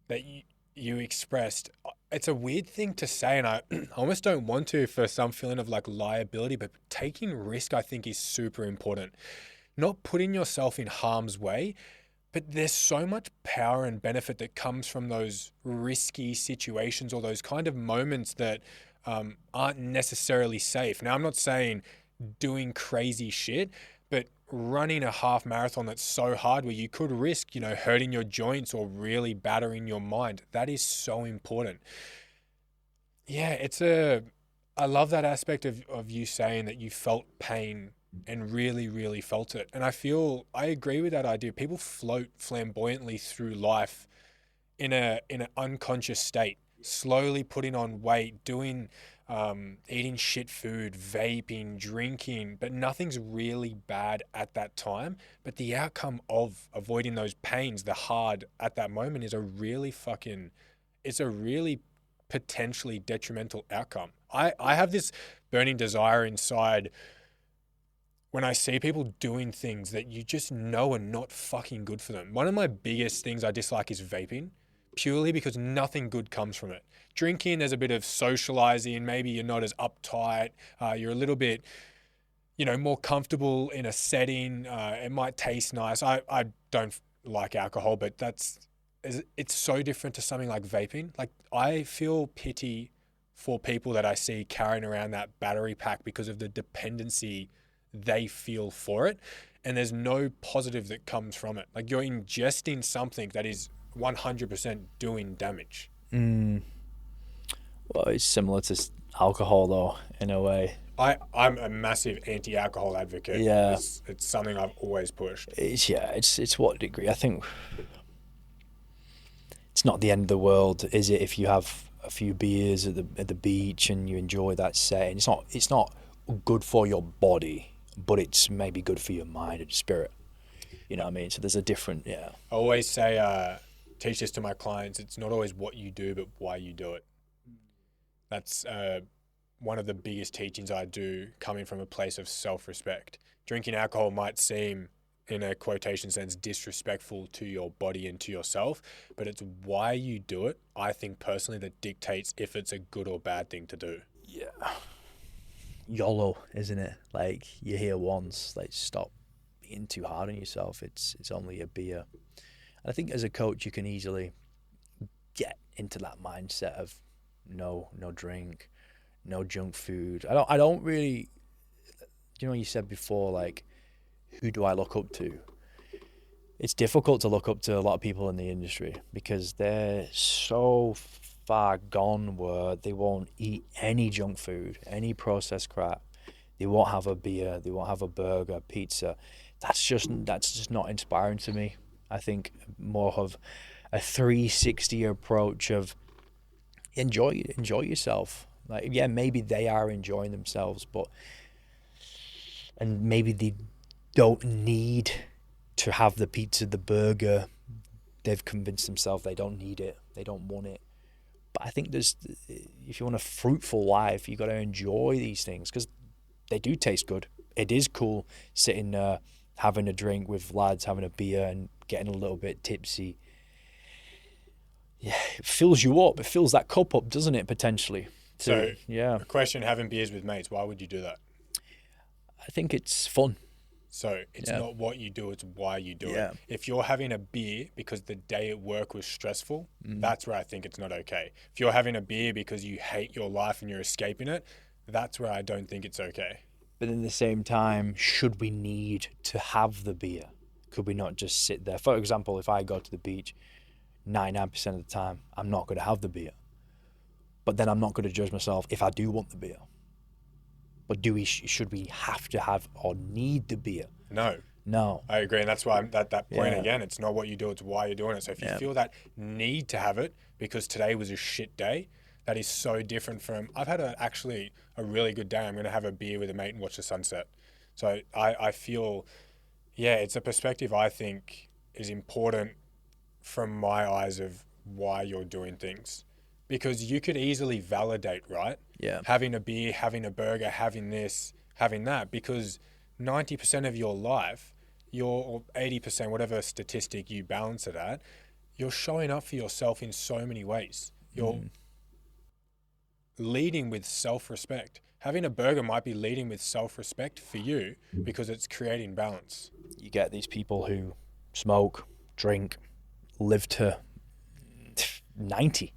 that you expressed, it's a weird thing to say, and I almost don't want to for some feeling of like liability, but taking risk I think is super important. Not putting yourself in harm's way, but there's so much power and benefit that comes from those risky situations or those kind of moments that aren't necessarily safe. Now, I'm not saying doing crazy shit, but running a half marathon that's so hard where you could risk, hurting your joints or really battering your mind. That is so important. Yeah, I love that aspect of you saying that you felt pain and really, really felt it. And I agree with that idea. People float flamboyantly through life in an unconscious state, slowly putting on weight, doing eating shit food, vaping, drinking, but nothing's really bad at that time. But the outcome of avoiding those pains, the hard at that moment, is it's a really potentially detrimental outcome. I have this burning desire inside when I see people doing things that you just know are not fucking good for them. One of my biggest things I dislike is vaping, purely because nothing good comes from it. Drinking, there's a bit of socializing. Maybe you're not as uptight. You're a little bit, more comfortable in a setting. It might taste nice. I don't like alcohol, but it's so different to something like vaping. Like, I feel pity for people that I see carrying around that battery pack because of the dependency they feel for it. And there's no positive that comes from it. Like, you're ingesting something that is 100% doing damage. Well, it's similar to alcohol, though, in a way. I'm a massive anti-alcohol advocate. Yeah. It's something I've always pushed. It's what degree. I think it's not the end of the world, is it? If you have a few beers at the beach and you enjoy that setting, it's not good for your body, but it's maybe good for your mind and spirit. You know what I mean? So there's a different, I always say, teach this to my clients. It's not always what you do, but why you do it. That's one of the biggest teachings I do, coming from a place of self-respect. Drinking alcohol might seem, in a quotation sense, disrespectful to your body and to yourself, but it's why you do it, I think personally, that dictates if it's a good or bad thing to do. Yeah. YOLO, isn't it? Like, you're here once. Like, stop being too hard on yourself. It's only a beer. And I think as a coach, you can easily get into that mindset of no drink, no junk food. I don't really, you said before, like, who do I look up to? It's difficult to look up to a lot of people in the industry because they're so far gone where they won't eat any junk food, any processed crap. They won't have a beer, they won't have a burger, pizza. That's just not inspiring to me. I think more of a 360 approach of enjoy yourself. Like, yeah, maybe they are enjoying themselves, and maybe they don't need to have the pizza, the burger. They've convinced themselves they don't need it, they don't want it. But I think if you want a fruitful life, you got to enjoy these things because they do taste good. It is cool sitting there, having a drink with lads, having a beer and getting a little bit tipsy. Yeah, it fills you up. It fills that cup up, doesn't it, potentially? So, a question, having beers with mates, why would you do that? I think it's fun. So it's not what you do, it's why you do it. If you're having a beer because the day at work was stressful, that's where I think it's not okay. If you're having a beer because you hate your life and you're escaping it, that's where I don't think it's okay. But in the same time, should we need to have the beer? Could we not just sit there? For example, if I go to the beach, 99% of the time, I'm not going to have the beer. But then I'm not going to judge myself if I do want the beer. But should we have to have or need the beer? No. I agree, and that's why I'm at that point again. It's not what you do; it's why you're doing it. So if you feel that need to have it because today was a shit day, that is so different from I've had actually a really good day. I'm going to have a beer with a mate and watch the sunset. So I feel, it's a perspective I think is important from my eyes of why you're doing things. Because you could easily validate, right? Yeah. Having a beer, having a burger, having this, having that, because 90% of your life, or 80%, whatever statistic you balance it at, you're showing up for yourself in so many ways. You're leading with self-respect. Having a burger might be leading with self-respect for you because it's creating balance. You get these people who smoke, drink, live to 90.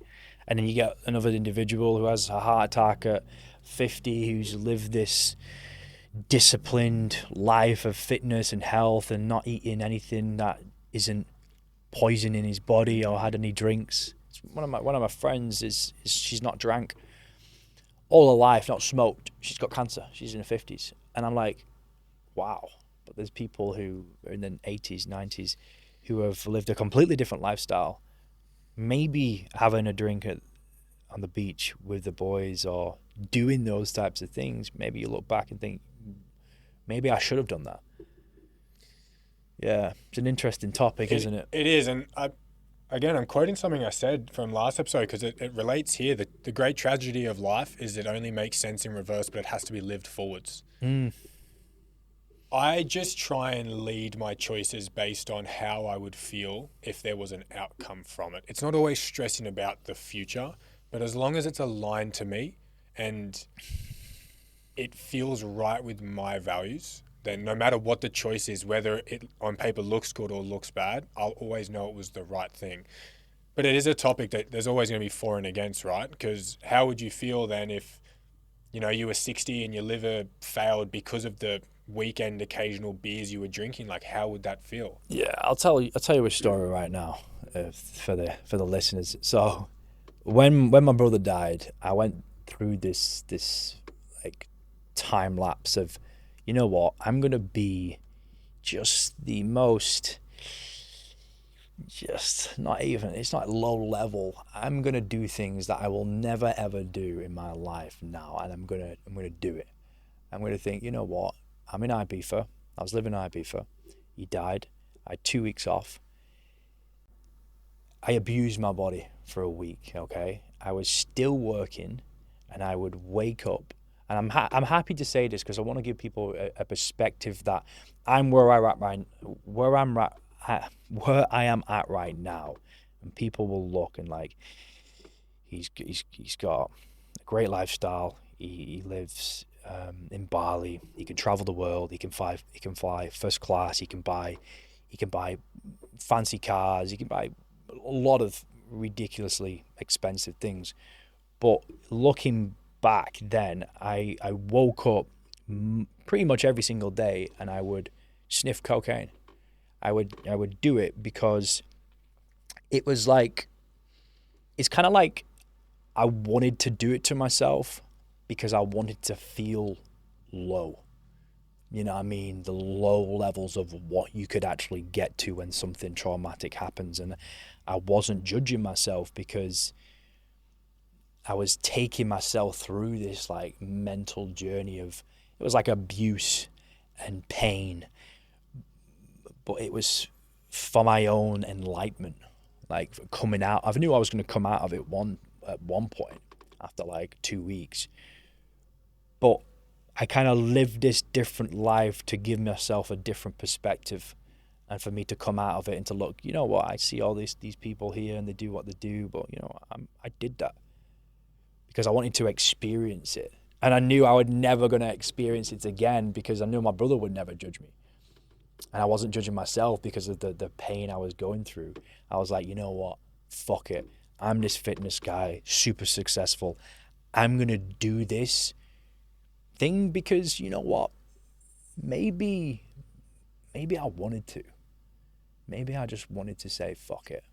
And then you get another individual who has a heart attack at 50 who's lived this disciplined life of fitness and health and not eating anything that isn't poisoning his body or had any drinks. One of my friends is she's not drank all her life, not smoked. She's got cancer. She's in her 50s. And I'm like, wow. But there's people who are in the 80s, 90s who have lived a completely different lifestyle, maybe having a drink on the beach with the boys or doing those types of things. Maybe you look back and think, maybe I should have done that. Yeah, it's an interesting topic, isn't it? It is. And I'm quoting something I said from last episode because it relates here. The great tragedy of life is it only makes sense in reverse, but it has to be lived forwards. I just try and lead my choices based on how I would feel if there was an outcome from it. It's not always stressing about the future, but as long as it's aligned to me and it feels right with my values, then no matter what the choice is, whether it on paper looks good or looks bad, I'll always know it was the right thing. But it is a topic that there's always going to be for and against, right? Because how would you feel then if, you were 60 and your liver failed because of the weekend occasional beers you were drinking? Like, how would that feel? Yeah, I'll tell you a story right now for the listeners. So when my brother died, I went through this like time lapse of, you know what, I'm gonna be just the most, just not even, it's not low level. I'm gonna do things that I will never ever do in my life now, and I'm gonna do it. I'm gonna think, you know what, I'm in Ibiza. I was living in Ibiza. He died. I had 2 weeks off. I abused my body for a week, okay? I was still working, and I would wake up, and I'm happy to say this because I want to give people a perspective that I'm where I am at right now, and people will look and like, he's got a great lifestyle. He lives in Bali. He can travel the world. He can fly first class. He can buy fancy cars. He can buy a lot of ridiculously expensive things. But looking back then, I woke up pretty much every single day and I would sniff cocaine. I would do it because it was like, it's kind of like I wanted to do it to myself because I wanted to feel low. You know what I mean? The low levels of what you could actually get to when something traumatic happens. And I wasn't judging myself because I was taking myself through this like mental journey of, it was like abuse and pain, but it was for my own enlightenment, like coming out. I knew I was going to come out of it at one point after like 2 weeks, but I kind of lived this different life to give myself a different perspective, and for me to come out of it and to look, you know what, I see all these people here and they do what they do, but you know, I did that because I wanted to experience it, and I knew I was never going to experience it again because I knew my brother would never judge me, and I wasn't judging myself because of the pain I was going through. I was like, you know what, fuck it, I'm this fitness guy, super successful, I'm going to do this thing because, you know what, maybe I wanted to. Maybe I just wanted to say, fuck it.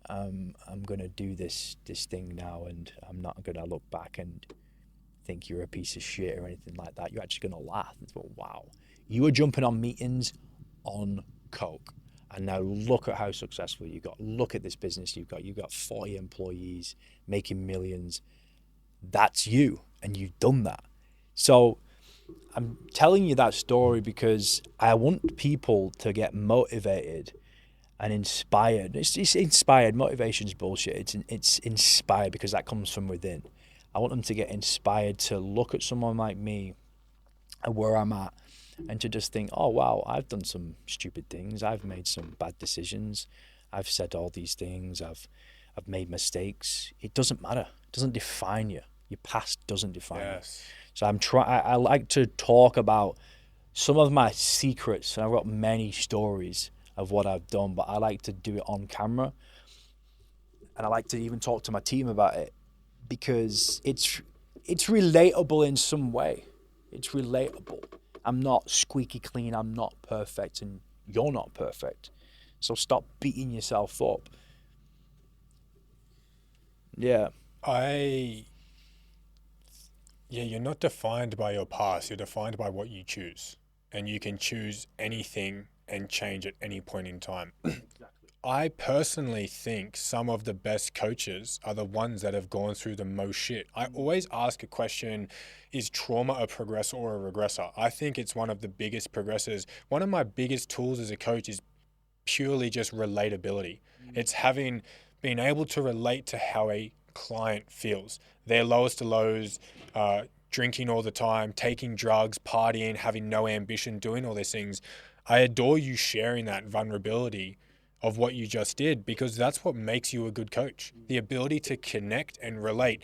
I'm gonna do this thing now, and I'm not gonna look back and think you're a piece of shit or anything like that. You're actually gonna laugh and go, wow, you were jumping on meetings on coke, and now look at how successful you got. Look at this business you've got. You've got 40 employees making millions. That's you, and you've done that. So I'm telling you that story because I want people to get motivated and inspired. It's inspired. Motivation's bullshit. It's inspired because that comes from within. I want them to get inspired to look at someone like me and where I'm at, and to just think, oh wow, I've done some stupid things. I've made some bad decisions. I've said all these things. I've made mistakes. It doesn't matter. It doesn't define you. Your past doesn't define you. So I like to talk about some of my secrets, and I've got many stories of what I've done, but I like to do it on camera, and I like to even talk to my team about it because it's relatable in some way. It's relatable. I'm not squeaky clean. I'm not perfect, and you're not perfect. So stop beating yourself up. Yeah. Yeah, you're not defined by your past. You're defined by what you choose. and you can choose anything and change at any point in time. I personally think some of the best coaches are the ones that have gone through the most shit. I always ask a question, is trauma a progressor or a regressor? I think it's one of the biggest progressors. One of my biggest tools as a coach is purely just relatability. It's being able to relate to how a client feels. Their lowest to lows, drinking all the time, taking drugs, partying, having no ambition, doing all these things. I adore you sharing that vulnerability of what you just did, because that's what makes you a good coach. The ability to connect and relate.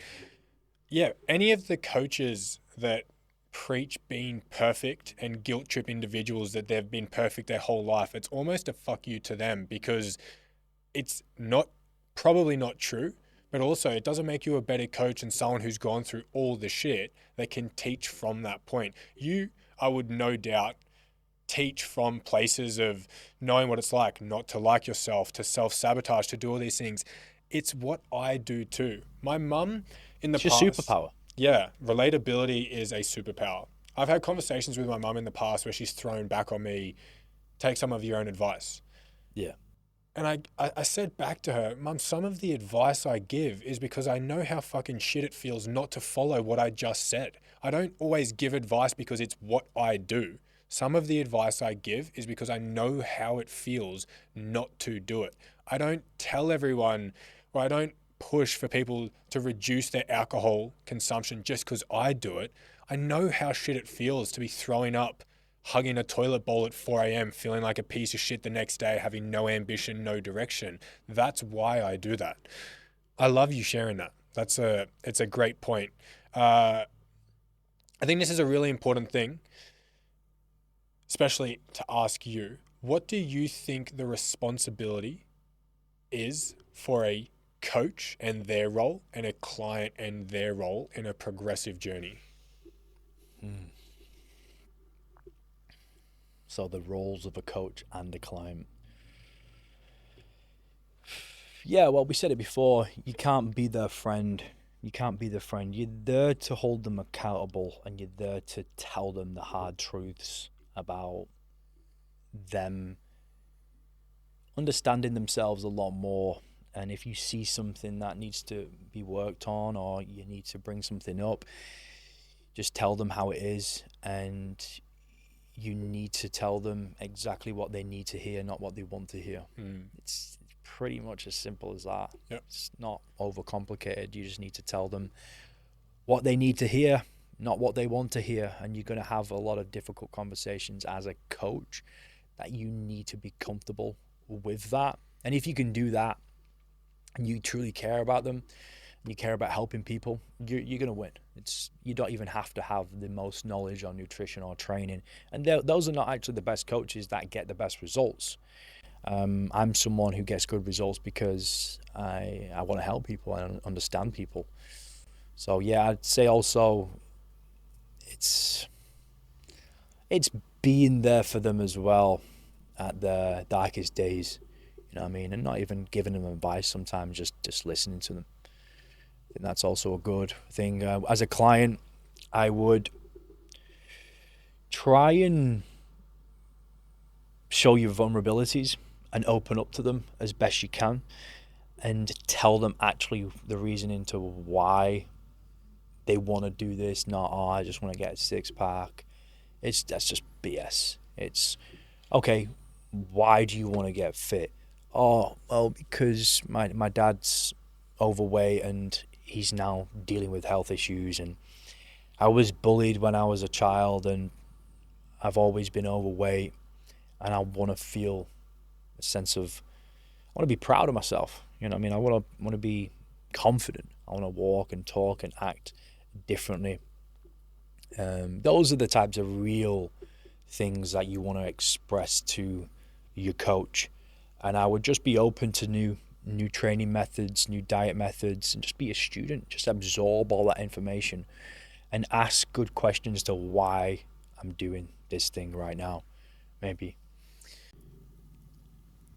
Yeah, any of the coaches that preach being perfect and guilt trip individuals that they've been perfect their whole life, it's almost a fuck you to them, because it's probably not true, but also it doesn't make you a better coach than someone who's gone through all the shit that can teach from that point. I would no doubt teach from places of knowing what it's like not to like yourself, to self-sabotage, to do all these things. It's what I do too. My mum in the past... It's your superpower. Yeah, relatability is a superpower. I've had conversations with my mum in the past where she's thrown back on me, take some of your own advice. Yeah. And I said back to her, Mum, some of the advice I give is because I know how fucking shit it feels not to follow what I just said. I don't always give advice because it's what I do. Some of the advice I give is because I know how it feels not to do it. I don't tell everyone, or I don't push for people to reduce their alcohol consumption just because I do it. I know how shit it feels to be throwing up, hugging a toilet bowl at 4 a.m, feeling like a piece of shit the next day, having no ambition, no direction. That's why I do that. I love you sharing that. It's a great point. I think this is a really important thing, especially to ask you, what do you think the responsibility is for a coach and their role and a client and their role in a progressive journey? So the roles of a coach and a client. Yeah, well, we said it before. You can't be their friend. You can't be their friend. You're there to hold them accountable, and you're there to tell them the hard truths about them understanding themselves a lot more. And if you see something that needs to be worked on, or you need to bring something up, just tell them how it is, and you need to tell them exactly what they need to hear, not what they want to hear. It's pretty much as simple as that. Yep. It's not overcomplicated. You just need to tell them what they need to hear, not what they want to hear. And you're going to have a lot of difficult conversations as a coach that you need to be comfortable with that. And if you can do that, and you truly care about them, and you care about helping people, you're going to win. You don't even have to have the most knowledge on nutrition or training. And those are not actually the best coaches that get the best results. I'm someone who gets good results because I want to help people and understand people. So yeah, I'd say also it's being there for them as well at their darkest days. You know what I mean? And not even giving them advice sometimes, just listening to them. I think that's also a good thing. As a client, I would try and show your vulnerabilities and open up to them as best you can, and tell them actually the reasoning to why they want to do this, not, oh, I just want to get a six-pack. That's just BS. It's, okay, why do you want to get fit? Oh, well, because my dad's overweight and he's now dealing with health issues, and I was bullied when I was a child, and I've always been overweight, and I want to feel a sense of, I want to be proud of myself. You know what I mean? I want to be confident. I want to walk and talk and act differently. Those are the types of real things that you want to express to your coach. And I would just be open to new training methods, new diet methods, and just be a student. Just absorb all that information and ask good questions to why I'm doing this thing right now. Maybe.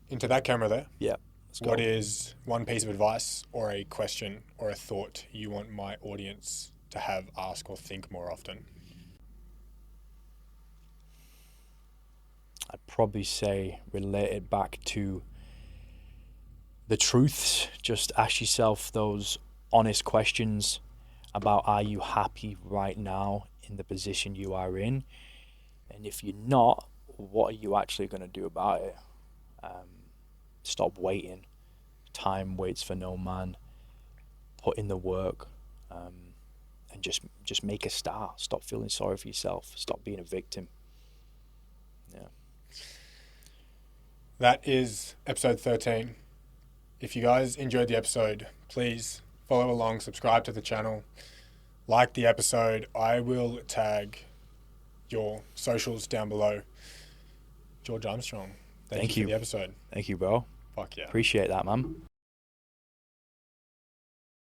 Into that camera there. Yeah. What is one piece of advice or a question or a thought you want my audience to have, ask, or think more often? probably say relate it back to the truths. Just ask yourself those honest questions about, are you happy right now in the position you are in? And if you're not, what are you actually going to do about it? Stop waiting. Time waits for no man. Put in the work, and just make a start. Stop feeling sorry for yourself. Stop being a victim. Yeah. That is episode 13. If you guys enjoyed the episode, please follow along, subscribe to the channel, like the episode. I will tag your socials down below. George Armstrong, thank you for the episode. Thank you, bro. Fuck yeah. Appreciate that, man.